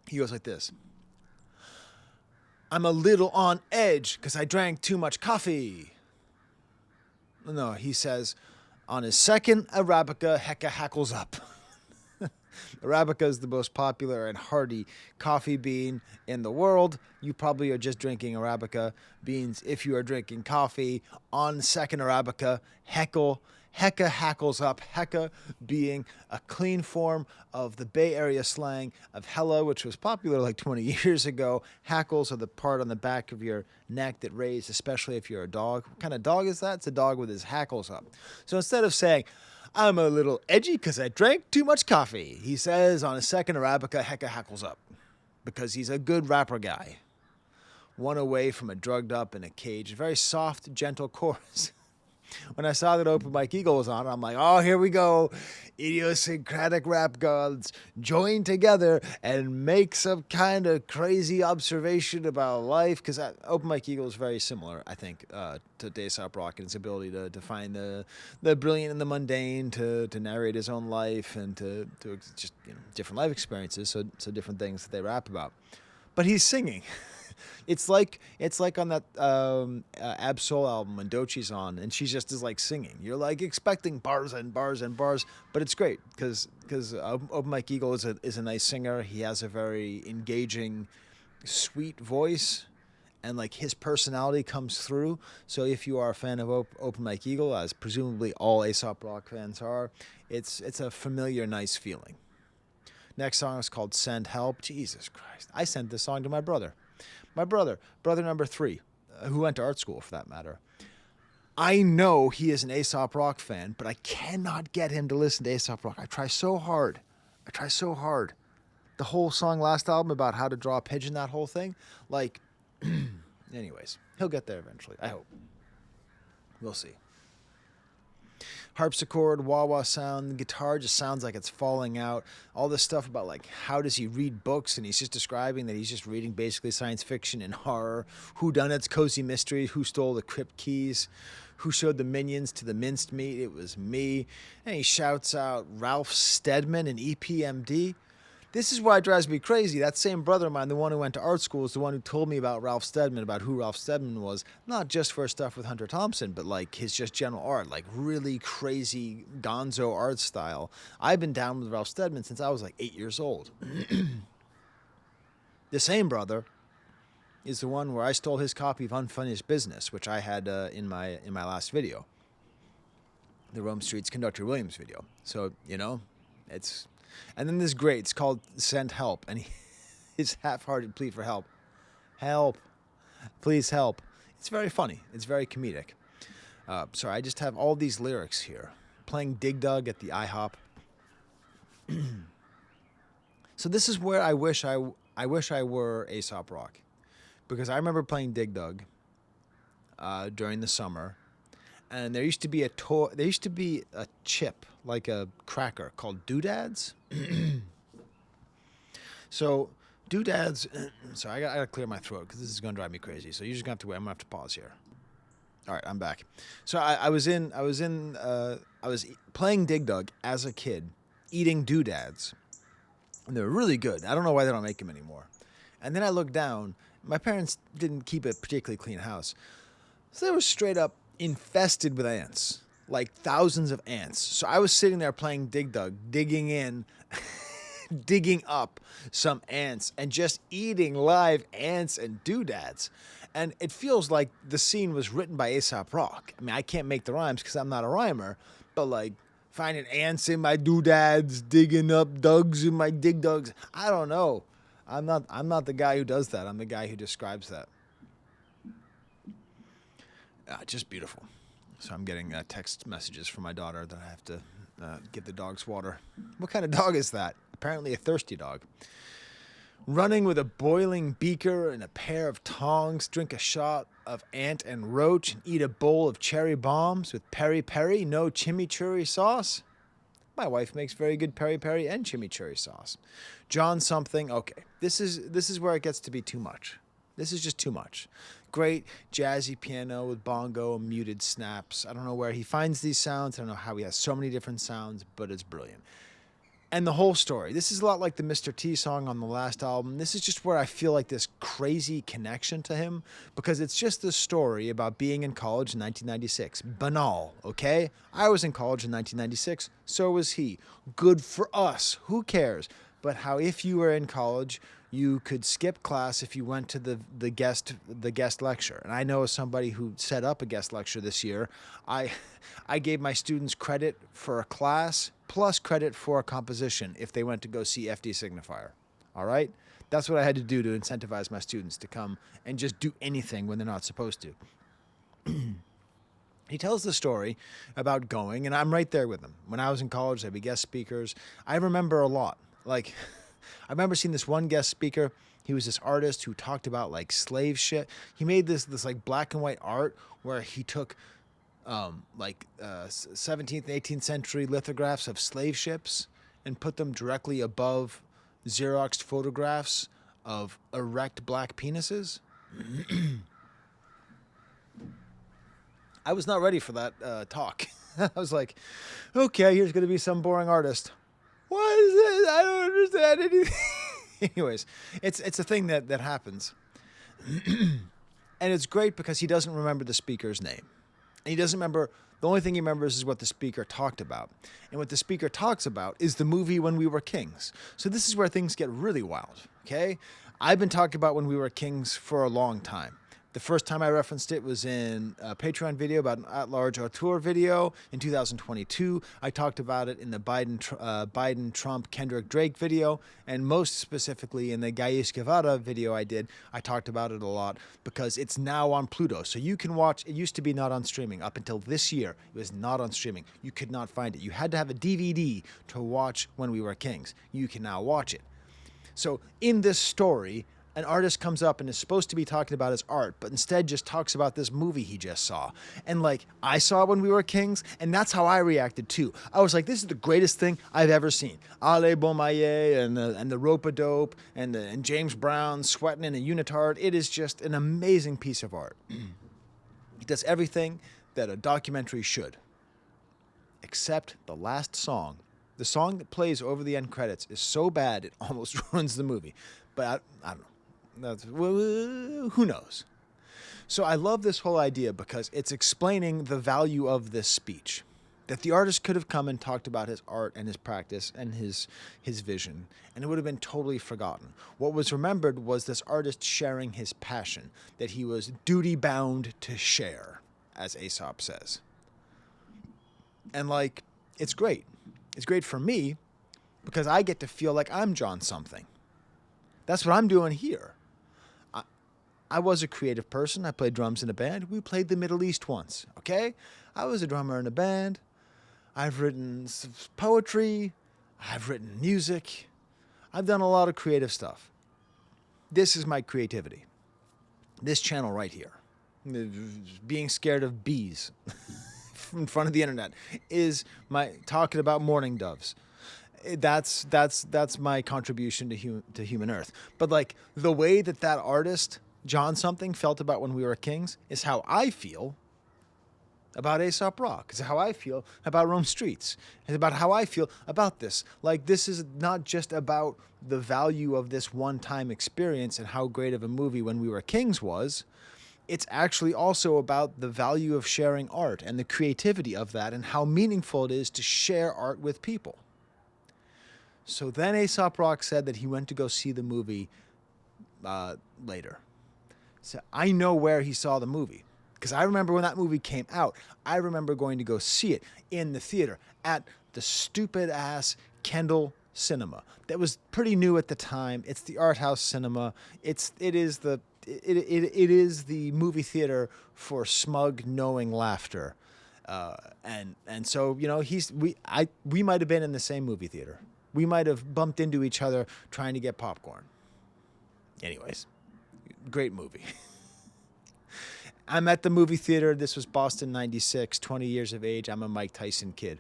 He goes like this. "I'm a little on edge because I drank too much coffee." No, he says, on his second Arabica, Hecka hackles up. Arabica is the most popular and hearty coffee bean in the world. You probably are just drinking Arabica beans if you are drinking coffee. On second Arabica, Hecka hackles up. Hecka being a clean form of the Bay Area slang of hella, which was popular like 20 years ago. Hackles are the part on the back of your neck that raise, especially if you're a dog. What kind of dog is that? It's a dog with his hackles up. So instead of saying, "I'm a little edgy because I drank too much coffee," he says on a second Arabica, Hecka hackles up. Because he's a good rapper guy. One away from a drugged up in a cage. A very soft, gentle chorus. When I saw that Open Mike Eagle was on, I'm like, oh, here we go. Idiosyncratic rap gods join together and make some kind of crazy observation about life. Because Open Mike Eagle is very similar, I think, to Aesop Rock and his ability to find the brilliant and the mundane, to narrate his own life and to just different life experiences, so different things that they rap about. But he's singing. It's like on that Ab-Soul album when Dochi's on, and she just is like singing. You're like expecting bars and bars and bars, but it's great because Open Mike Eagle is a nice singer. He has a very engaging, sweet voice, and like his personality comes through. So if you are a fan of Open Mike Eagle, as presumably all Aesop Rock fans are, it's a familiar, nice feeling. Next song is called "Send Help." Jesus Christ, I sent this song to my brother. My brother number 3, who went to art school for that matter. I know he is an Aesop Rock fan, but I cannot get him to listen to Aesop Rock. I try so hard. The whole song last album about how to draw a pigeon, that whole thing. Like, anyways, he'll get there eventually, I hope. We'll see. Harpsichord, wah-wah sound, the guitar just sounds like it's falling out. All this stuff about like how does he read books, and he's just describing that he's just reading basically science fiction and horror. Whodunits, cozy mystery, who stole the crypt keys, who showed the minions to the minced meat, it was me. And he shouts out Ralph Steadman and EPMD. This is why it drives me crazy. That same brother of mine, the one who went to art school, is the one who told me about Ralph Steadman, about who Ralph Steadman was. Not just for his stuff with Hunter Thompson, but like his just general art, like really crazy gonzo art style. I've been down with Ralph Steadman since I was like 8 years old. The same brother is the one where I stole his copy of Unfinished Business, which I had in my last video, the Rome Street's Conductor Williams video. So, it's... And then this great, it's called "Send Help," and his half-hearted plea for help. Help. Please help. It's very funny. It's very comedic. Sorry, I just have all these lyrics here. Playing Dig Dug at the IHOP. So this is where I wish I were Aesop Rock. Because I remember playing Dig Dug during the summer, and there used to be a toy. There used to be a chip, like a cracker, called doodads. So doodads. Sorry, I gotta clear my throat because this is gonna drive me crazy. So you're just gonna have to wait. I'm gonna have to pause here. All right, I'm back. So I was playing Dig Dug as a kid, eating doodads, and they were really good. I don't know why they don't make them anymore. And then I looked down. My parents didn't keep a particularly clean house, so they were straight up infested with ants, like thousands of ants. So I was sitting there playing Dig Dug, digging in, digging up some ants, and just eating live ants and doodads. And it feels like the scene was written by Aesop Rock. I mean, I can't make the rhymes because I'm not a rhymer, but like finding ants in my doodads, digging up dugs in my dig dugs. I don't know. I'm not the guy who does that. I'm the guy who describes that. Just beautiful. So I'm getting text messages from my daughter that I have to give the dogs water. What kind of dog is that? Apparently a thirsty dog. Running with a boiling beaker and a pair of tongs, drink a shot of ant and roach, and eat a bowl of cherry bombs with peri-peri, no chimichurri sauce. My wife makes very good peri-peri and chimichurri sauce. John something. Okay, this is where it gets to be too much. This is just too much. Great jazzy piano with bongo and muted snaps. I don't know where he finds these sounds. I don't know how he has so many different sounds, but it's brilliant. And the whole story. This is a lot like the Mr. T song on the last album. This is just where I feel like this crazy connection to him, because it's just this story about being in college in 1996. Banal, okay? I was in college in 1996. So was he. Good for us. Who cares? But how if you were in college, you could skip class if you went to the guest lecture. And I know as somebody who set up a guest lecture this year, I gave my students credit for a class plus credit for a composition if they went to go see FD Signifier. All right? That's what I had to do to incentivize my students to come and just do anything when they're not supposed to. He tells the story about going, and I'm right there with him. When I was in college, there'd be guest speakers. I remember a lot. Like, I remember seeing this one guest speaker. He was this artist who talked about like slave shit. He made this like black and white art where he took 17th, 18th century lithographs of slave ships and put them directly above Xeroxed photographs of erect black penises. I was not ready for that talk. I was like, okay, here's going to be some boring artist. What is this? I don't understand anything. Anyways, it's a thing that happens. And it's great because he doesn't remember the speaker's name. And he doesn't remember, the only thing he remembers is what the speaker talked about. And what the speaker talks about is the movie When We Were Kings. So this is where things get really wild, okay? I've been talking about When We Were Kings for a long time. The first time I referenced it was in a Patreon video about an at-large auteur video in 2022. I talked about it in the Biden, Trump, Kendrick Drake video, and most specifically in the Gaius Guevara video I did. I talked about it a lot because it's now on Pluto. So you can watch, it used to be not on streaming. Up until this year, it was not on streaming. You could not find it. You had to have a DVD to watch When We Were Kings. You can now watch it. So in this story, an artist comes up and is supposed to be talking about his art, but instead just talks about this movie he just saw. And like, I saw When We Were Kings, and that's how I reacted too. I was like, this is the greatest thing I've ever seen. Ale Beaumaye and the Rope-a-Dope and James Brown sweating in a unitard. It is just an amazing piece of art. It does everything that a documentary should, except the last song. The song that plays over the end credits is so bad it almost ruins the movie. But I don't know. Who knows? So I love this whole idea because it's explaining the value of this speech. That the artist could have come and talked about his art and his practice and his vision, and it would have been totally forgotten. What was remembered was this artist sharing his passion, that he was duty-bound to share, as Aesop says. And like, it's great. It's great for me because I get to feel like I'm John something. That's what I'm doing here. I was a creative person. I played drums in a band. We played the Middle East once, okay? I was a drummer in a band. I've written poetry. I've written music. I've done a lot of creative stuff. This is my creativity. This channel right here. being scared of bees in front of the internet is my talking about mourning doves. That's my contribution to human earth. But like the way that artist John something felt about When We Were Kings is how I feel about Aesop Rock. It's how I feel about Rome Streets. It's about how I feel about this. Like, this is not just about the value of this one-time experience and how great of a movie When We Were Kings was. It's actually also about the value of sharing art and the creativity of that and how meaningful it is to share art with people. So then Aesop Rock said that he went to go see the movie later. So I know where he saw the movie. Because I remember when that movie came out, I remember going to go see it in the theater at the stupid ass Kendall Cinema. That was pretty new at the time. It's the art house cinema. It is the movie theater for smug, knowing laughter. And so, you know, we might have been in the same movie theater. We might have bumped into each other trying to get popcorn. Anyways, great movie. I'm at the movie theater. This was Boston 96, 20 years of age. I'm a Mike Tyson kid.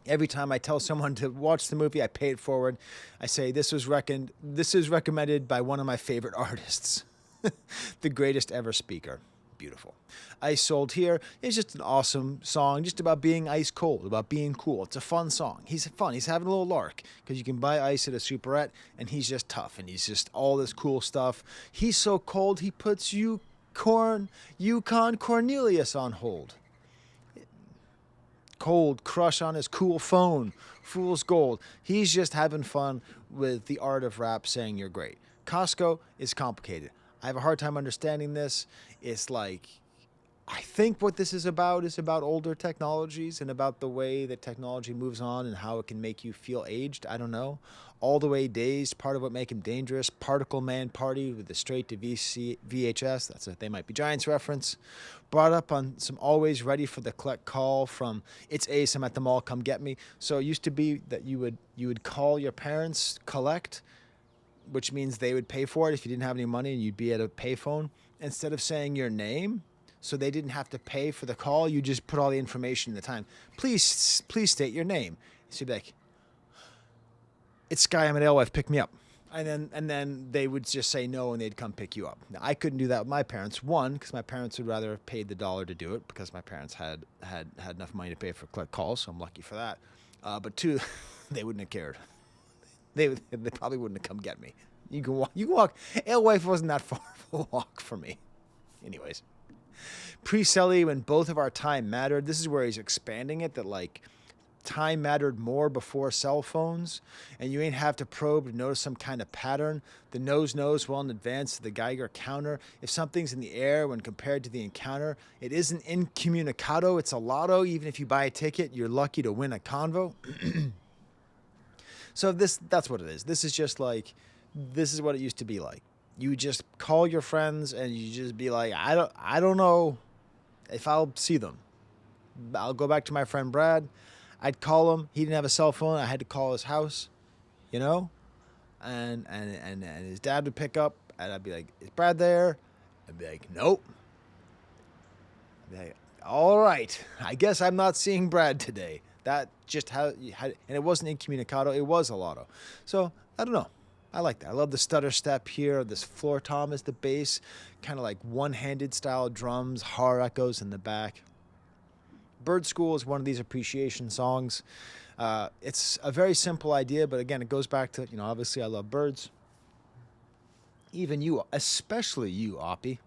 Every time I tell someone to watch the movie, I pay it forward. I say, this is recommended by one of my favorite artists, the greatest ever speaker. Beautiful. Ice Sold Here is just an awesome song, just about being ice cold, about being cool. It's a fun song. He's fun. He's having a little lark because you can buy ice at a Superette, and he's just tough, and he's just all this cool stuff. He's so cold, he puts Yukon Cornelius on hold. Cold crush on his cool phone. Fool's gold. He's just having fun with the art of rap, saying you're great. Costco is complicated. I have a hard time understanding this. It's like, I think what this is about older technologies and about the way that technology moves on and how it can make you feel aged. I don't know. All the Way Dazed, part of what make him dangerous. Particle Man Party with the straight to VHS. That's a They Might Be Giants reference. Brought up on some Always Ready for the Collect Call from It's Ace, I'm at the mall, come get me. So it used to be that you would call your parents, collect, which means they would pay for it if you didn't have any money, and you'd be at a payphone. Instead of saying your name, so they didn't have to pay for the call, you just put all the information in the time. Please state your name. So you'd be like, it's Sky, I'm an alewife, pick me up. And then they would just say no, and they'd come pick you up. Now, I couldn't do that with my parents. One, because my parents would rather have paid the dollar to do it, because my parents had enough money to pay for collect calls, so I'm lucky for that. But two, they wouldn't have cared. They probably wouldn't have come get me. You can walk. Alewife wasn't that far of a walk for me. Anyways. Preelli, When Both of Our Time Mattered. This is where he's expanding it, that like time mattered more before cell phones, and you ain't have to probe to notice some kind of pattern. The nose knows well in advance of the Geiger counter. If something's in the air when compared to the encounter, it isn't incommunicado, it's a lotto. Even if you buy a ticket, you're lucky to win a convo. So that's what it is. This is just like, this is what it used to be like. You just call your friends and you just be like, I don't know if I'll see them. I'll go back to my friend Brad. I'd call him. He didn't have a cell phone. I had to call his house, you know, and his dad would pick up, and I'd be like, is Brad there? I'd be like, nope. I'd be like, all right, I guess I'm not seeing Brad today. That just how you had, and it wasn't incommunicado, it was a lotto. So I don't know. I like that. I love the stutter step here. This floor tom is the bass, kind of like one-handed style drums, har echoes in the back. Bird School is one of these appreciation songs. It's a very simple idea, but again, it goes back to, obviously I love birds. Even you, especially you, Oppie.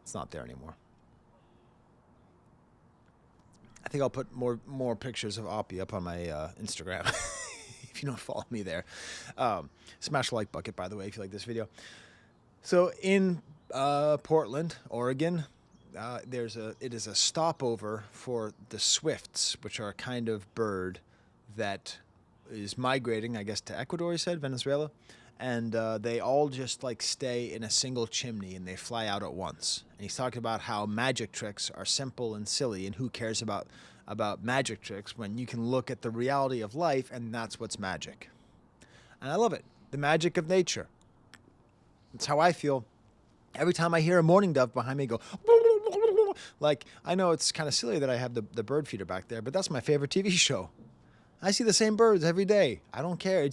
It's not there anymore. I think I'll put more pictures of Oppie up on my Instagram if you don't follow me there. Smash the like bucket, by the way, if you like this video. So in Portland, Oregon, it is a stopover for the swifts, which are a kind of bird that is migrating, I guess, to Ecuador, he said, Venezuela. And they all just like stay in a single chimney and they fly out at once. And he's talking about how magic tricks are simple and silly, and who cares about magic tricks when you can look at the reality of life, and that's what's magic. And I love it. The magic of nature. It's how I feel Every time I hear a mourning dove behind me go, like, I know it's kind of silly that I have the bird feeder back there, but that's my favorite TV show. I see the same birds every day. I don't care.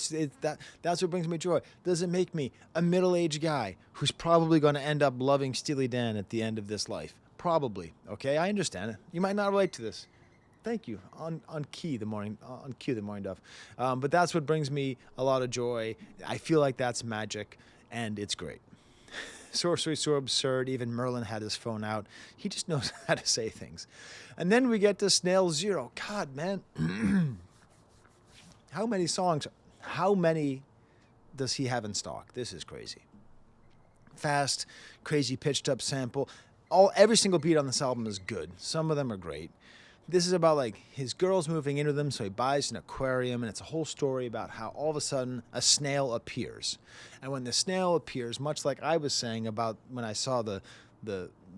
That's what brings me joy. Does it make me a middle-aged guy who's probably going to end up loving Steely Dan at the end of this life? Probably. Okay, I understand it. You might not relate to this. Thank you. On cue the morning dove. But that's what brings me a lot of joy. I feel like that's magic, and it's great. Sorcery so absurd. Even Merlin had his phone out. He just knows how to say things. And then we get to Snails 0. God, man. How many songs? How many does he have in stock? This is crazy. Fast, crazy pitched up sample. Every single beat on this album is good. Some of them are great. This is about like his girl's moving in with him, so he buys an aquarium, and it's a whole story about how all of a sudden a snail appears. And when the snail appears, much like I was saying about when I saw the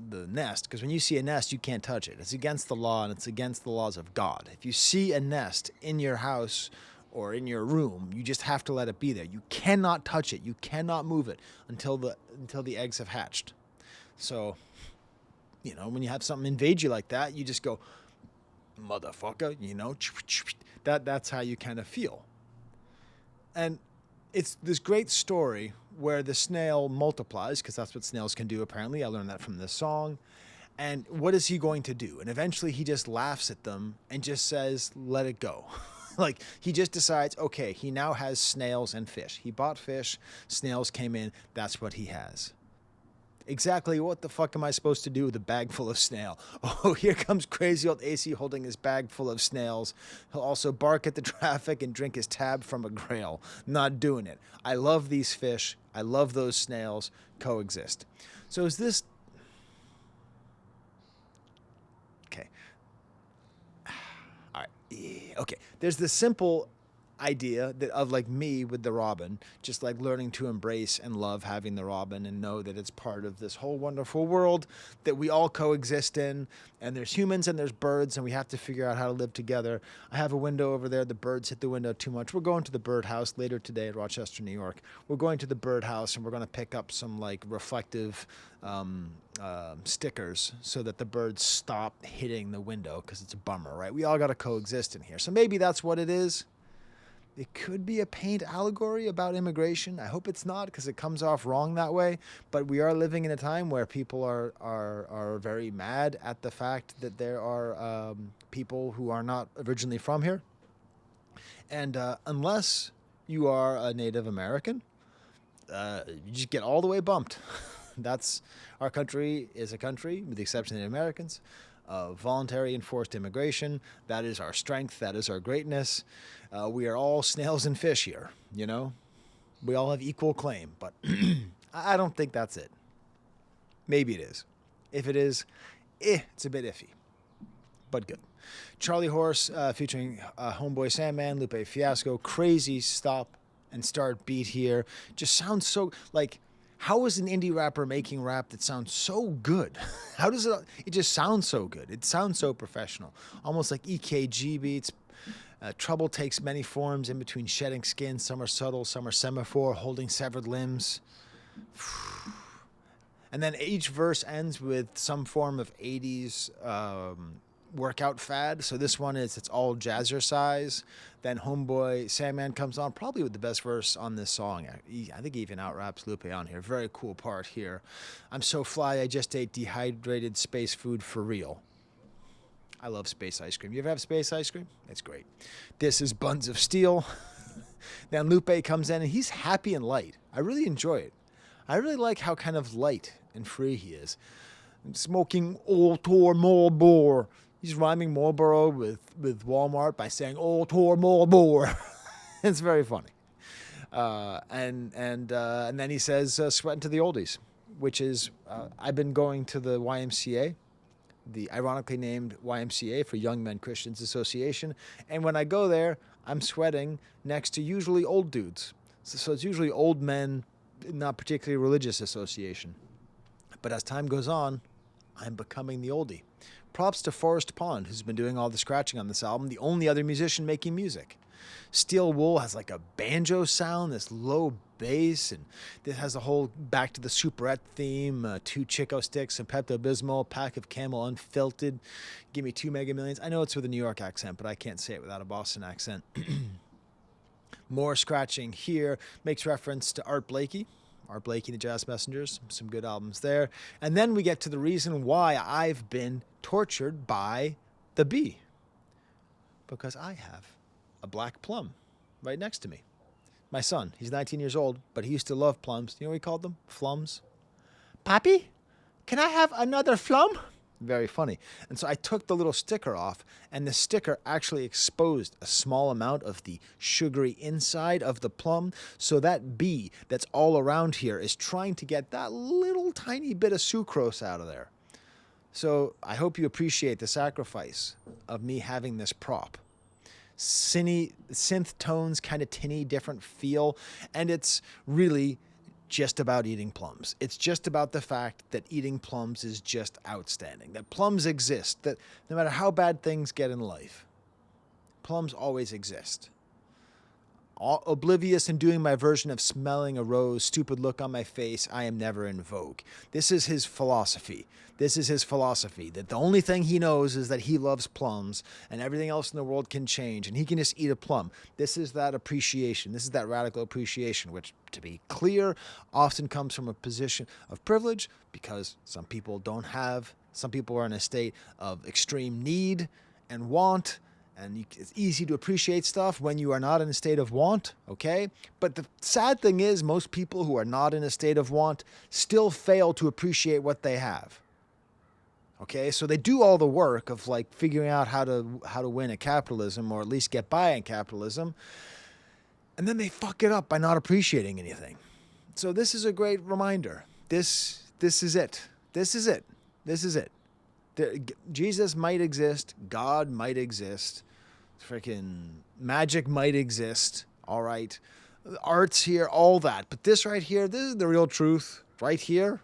nest, because when you see a nest, you can't touch it. It's against the law, and it's against the laws of God. If you see a nest in your house or in your room, you just have to let it be there. You cannot touch it. You cannot move it until the eggs have hatched. So, when you have something invade you like that, you just go, motherfucker, that's how you kind of feel. And it's this great story where the snail multiplies, because that's what snails can do apparently. I learned that from this song. And what is he going to do? And eventually he just laughs at them and just says, let it go. Like, he just decides, okay, he now has snails and fish. He bought fish, snails came in, that's what he has. Exactly what the fuck am I supposed to do with a bag full of snail? Oh, here comes crazy old AC holding his bag full of snails. He'll also bark at the traffic and drink his tab from a grail. Not doing it. I love these fish. I love those snails. Coexist. So is this... Okay. All right. Okay. There's this simple idea that of like me with the robin, just like learning to embrace and love having the robin and know that it's part of this whole wonderful world that we all coexist in, and there's humans and there's birds, and we have to figure out how to live together. I have a window over there. The birds hit the window too much. We're going to the birdhouse later today at Rochester, New York. We're going to the birdhouse, and we're going to pick up some like reflective stickers so that the birds stop hitting the window, because it's a bummer, right? We all got to coexist in here. So maybe that's what it is. It could be a paint allegory about immigration. I hope it's not, because it comes off wrong that way. But we are living in a time where people are very mad at the fact that there are people who are not originally from here. And unless you are a Native American, you just get all the way bumped. That's our country is a country, with the exception of Native Americans, voluntary enforced immigration. That is our strength. That is our greatness. We are all snails and fish here, We all have equal claim, but I don't think that's it. Maybe it is. If it is, it's a bit iffy, but good. Charlie Horse featuring Homeboy Sandman, Lupe Fiasco. Crazy stop and start beat here. Just sounds so like... How is an indie rapper making rap that sounds so good? How does it? It just sounds so good. It sounds so professional, almost like EKG beats. Trouble takes many forms in between shedding skin. Some are subtle, some are semaphore, holding severed limbs. And then each verse ends with some form of 80s workout fad. So this one is, it's all jazzercise. Then Homeboy Sandman comes on, probably with the best verse on this song. I think he even out-raps Lupe on here. Very cool part here. I'm so fly, I just ate dehydrated space food for real. I love space ice cream. You ever have space ice cream? It's great. This is Buns of Steel. Then Lupe comes in, and he's happy and light. I really enjoy it. I really like how kind of light and free he is. I'm smoking Old Tor Marlboro. He's rhyming Marlboro with Walmart by saying Old Tor Marlboro. It's very funny. And then he says sweating to the oldies, which is I've been going to the YMCA, the ironically named YMCA for Young Men Christians Association. And when I go there, I'm sweating next to usually old dudes. So it's usually old men, not particularly religious association. But as time goes on, I'm becoming the oldie. Props to Forrest Pond, who's been doing all the scratching on this album, the only other musician making music. Steel Wool has like a banjo sound, this low bass, and this has a whole back to the Superette theme, 2 Chico sticks, some Pepto-Bismol, pack of Camel unfiltered, give me 2 Mega Millions. I know it's with a New York accent, but I can't say it without a Boston accent. More scratching here, makes reference to Art Blakey. Art Blakey and the Jazz Messengers, some good albums there. And then we get to the reason why I've been tortured by the bee. Because I have a black plum right next to me. My son, he's 19 years old, but he used to love plums. You know what he called them? Flums. Papi, can I have another flum? Very funny. And so I took the little sticker off, and the sticker actually exposed a small amount of the sugary inside of the plum. So that bee that's all around here is trying to get that little tiny bit of sucrose out of there. So I hope you appreciate the sacrifice of me having this prop. Synth tones, kind of tinny, different feel, and it's really just about eating plums. It's just about the fact that eating plums is just outstanding, that plums exist, that no matter how bad things get in life, plums always exist. Oblivious and doing my version of smelling a rose, stupid look on my face, I am never in vogue. This is his philosophy. This is his philosophy, that the only thing he knows is that he loves plums and everything else in the world can change and he can just eat a plum. This is that appreciation. This is that radical appreciation, which, to be clear, often comes from a position of privilege because some people are in a state of extreme need and want. And it's easy to appreciate stuff when you are not in a state of want, okay? But the sad thing is most people who are not in a state of want still fail to appreciate what they have. Okay, so they do all the work of like figuring out how to win at capitalism or at least get by in capitalism. And then they fuck it up by not appreciating anything. So this is a great reminder. This is it. This is it. This is it. Jesus might exist. God might exist. Freaking magic might exist. All right. Art's here, all that. But this right here, this is the real truth right here.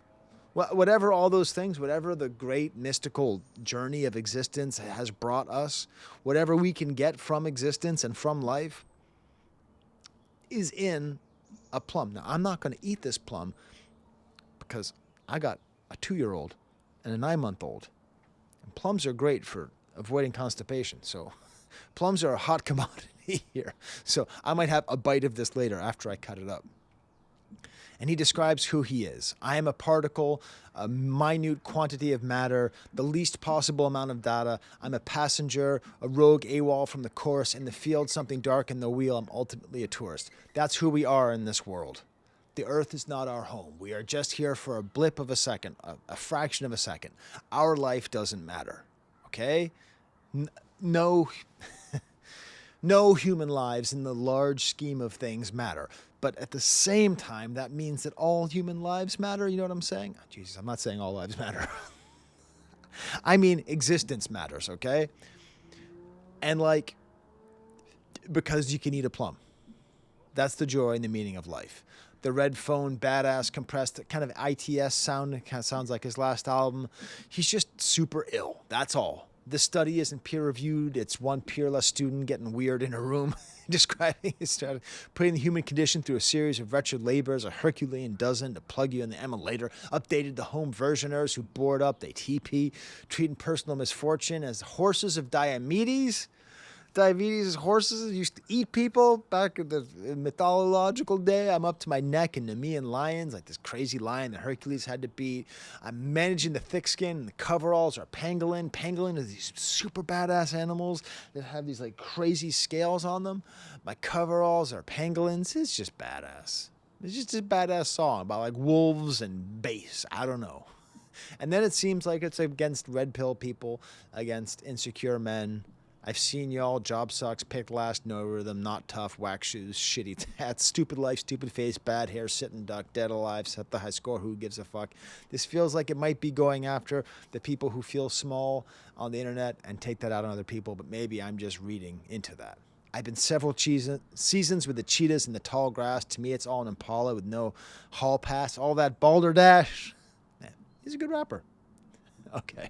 Whatever all those things, whatever the great mystical journey of existence has brought us, whatever we can get from existence and from life is in a plum. Now, I'm not going to eat this plum because I got a 2-year-old and a 9-month-old. And plums are great for avoiding constipation. So plums are a hot commodity here. So I might have a bite of this later after I cut it up. And he describes who he is. I am a particle, a minute quantity of matter, the least possible amount of data. I'm a passenger, a rogue AWOL from the course. In the field, something dark in the wheel. I'm ultimately a tourist. That's who we are in this world. The earth is not our home. We are just here for a blip of a second, a fraction of a second. Our life doesn't matter, okay? No human lives in the large scheme of things matter. But at the same time, that means that all human lives matter. You know what I'm saying? Oh, Jesus, I'm not saying all lives matter. I mean, existence matters, okay? And like, because you can eat a plum. That's the joy and the meaning of life. The red phone, badass, compressed, kind of ITS sound, kind of sounds like his last album. He's just super ill. That's all. This study isn't peer-reviewed. It's one peerless student getting weird in a room, describing his strategy, putting the human condition through a series of wretched labors, a Herculean dozen to plug you in the emulator, updated the home versioners who board up, they TP, treating personal misfortune as horses of Diomedes. Diabetes is horses used to eat people back in the mythological day. I'm up to my neck in Nemean lions, like this crazy lion that Hercules had to beat. I'm managing the thick skin, and the coveralls are pangolin. Pangolin are these super badass animals that have these like crazy scales on them. My coveralls are pangolins. It's just badass. It's just a badass song about like wolves and bass. I don't know. And then it seems like it's against red pill people, against insecure men. I've seen y'all, job sucks, picked last, no rhythm, not tough, whack shoes, shitty tats, stupid life, stupid face, bad hair, sitting duck, dead alive, set the high score, who gives a fuck. This feels like it might be going after the people who feel small on the internet and take that out on other people, but maybe I'm just reading into that. I've been several seasons with the cheetahs in the tall grass. To me, it's all an Impala with no hall pass, all that balderdash. Man, he's a good rapper. Okay.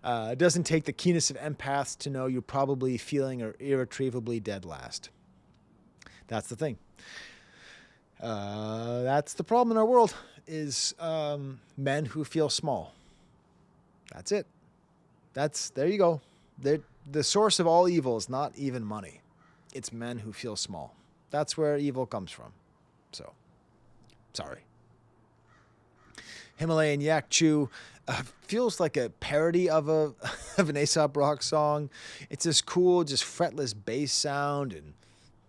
It doesn't take the keenest of empaths to know you're probably feeling or irretrievably dead last. That's the thing. That's the problem in our world, is men who feel small. That's it. There you go. The source of all evil is not even money. It's men who feel small. That's where evil comes from. So, sorry. Himalayan Yak Chew feels like a parody of of an Aesop Rock song. It's this cool, just fretless bass sound, and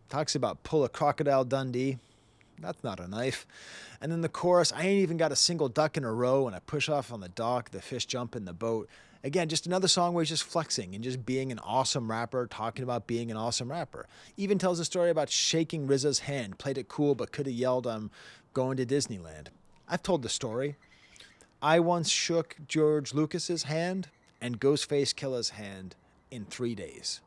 talks about pull a crocodile Dundee. That's not a knife. And then the chorus, I ain't even got a single duck in a row. When I push off on the dock, the fish jump in the boat. Again, just another song where he's just flexing and just being an awesome rapper, talking about being an awesome rapper. Even tells a story about shaking RZA's hand. Played it cool, but could have yelled, I'm going to Disneyland. I've told the story. I once shook George Lucas's hand and Ghostface Killer's hand in 3 days.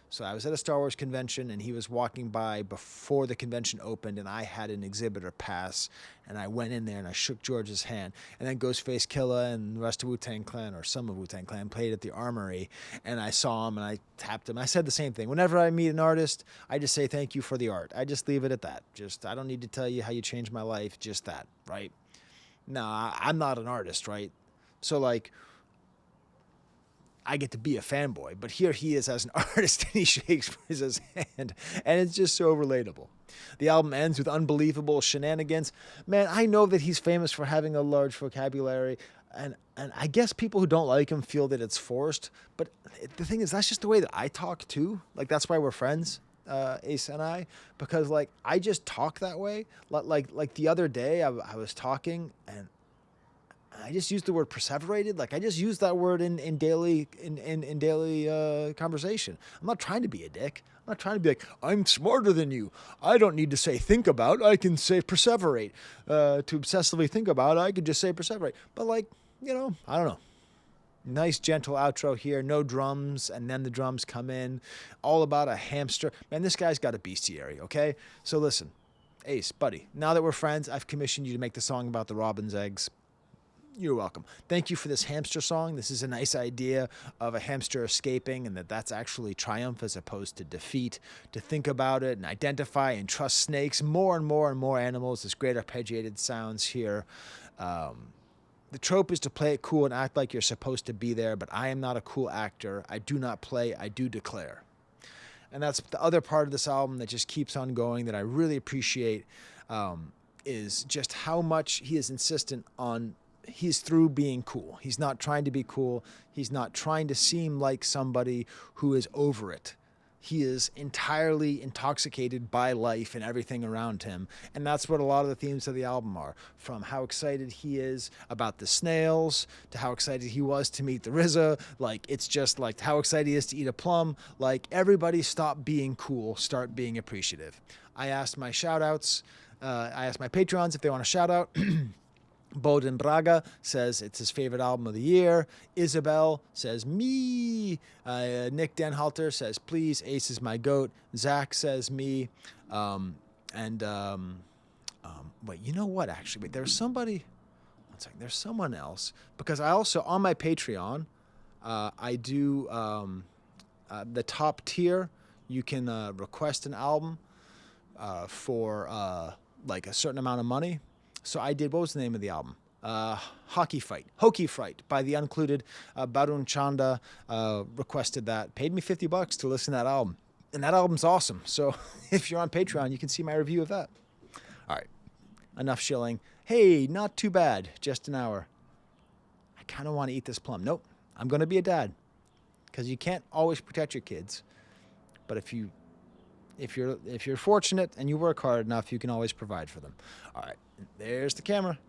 So I was at a Star Wars convention, and he was walking by before the convention opened, and I had an exhibitor pass, and I went in there and I shook George's hand. And then Ghostface Killah and the rest of Wu-Tang Clan, or some of Wu-Tang Clan, played at the Armory, and I saw him and I tapped him. I said the same thing. Whenever I meet an artist, I just say thank you for the art. I just leave it at that. I don't need to tell you how you changed my life, just that, right? No, I'm not an artist, right? So like, I get to be a fanboy, but here he is as an artist, and he shakes his hand, and it's just so relatable. The album ends with unbelievable shenanigans. Man, I know that he's famous for having a large vocabulary, and I guess people who don't like him feel that it's forced, but the thing is, that's just the way that I talk too. Like, that's why we're friends, Ace and I, because like, I just talk that way. Like the other day, I was talking, and I just used the word perseverated. Like, I just use that word in daily conversation. I'm not trying to be a dick. I'm not trying to be like, I'm smarter than you. I don't need to say think about. I can say perseverate. To obsessively think about, I could just say perseverate. But like, I don't know. Nice gentle outro here. No drums, and then the drums come in. All about a hamster. Man, this guy's got a bestiary, okay? So listen, Ace, buddy, now that we're friends, I've commissioned you to make the song about the robin's eggs. You're welcome. Thank you for this hamster song. This is a nice idea of a hamster escaping, and that's actually triumph as opposed to defeat. To think about it and identify and trust snakes, more and more and more animals. This great arpeggiated sounds here. The trope is to play it cool and act like you're supposed to be there, but I am not a cool actor. I do not play, I do declare. And that's the other part of this album that just keeps on going that I really appreciate, is just how much he is insistent on. He's through being cool. He's not trying to be cool. He's not trying to seem like somebody who is over it. He is entirely intoxicated by life and everything around him. And that's what a lot of the themes of the album are. From how excited he is about the Snails, to how excited he was to meet the RZA. Like, it's just like how excited he is to eat a plum. Like, everybody stop being cool, start being appreciative. I asked my shout-outs. I asked my Patreons if they want a shout-out. Bowden Braga says it's his favorite album of the year. Isabel says, me. Nick Denhalter says, please, Ace is my goat. Zach says, me. Wait, you know what, actually? Wait, there's somebody. One second. There's someone else. Because I also, on my Patreon, I do the top tier. You can request an album for like a certain amount of money. So I did, what was the name of the album? Hokey Fright by the Uncluded. Barun Chanda requested that. Paid me $50 to listen to that album. And that album's awesome. So if you're on Patreon, you can see my review of that. All right. Enough shilling. Hey, not too bad. Just an hour. I kind of want to eat this plum. Nope. I'm going to be a dad. Because you can't always protect your kids. But if you're fortunate and you work hard enough, you can always provide for them. All right. There's the camera.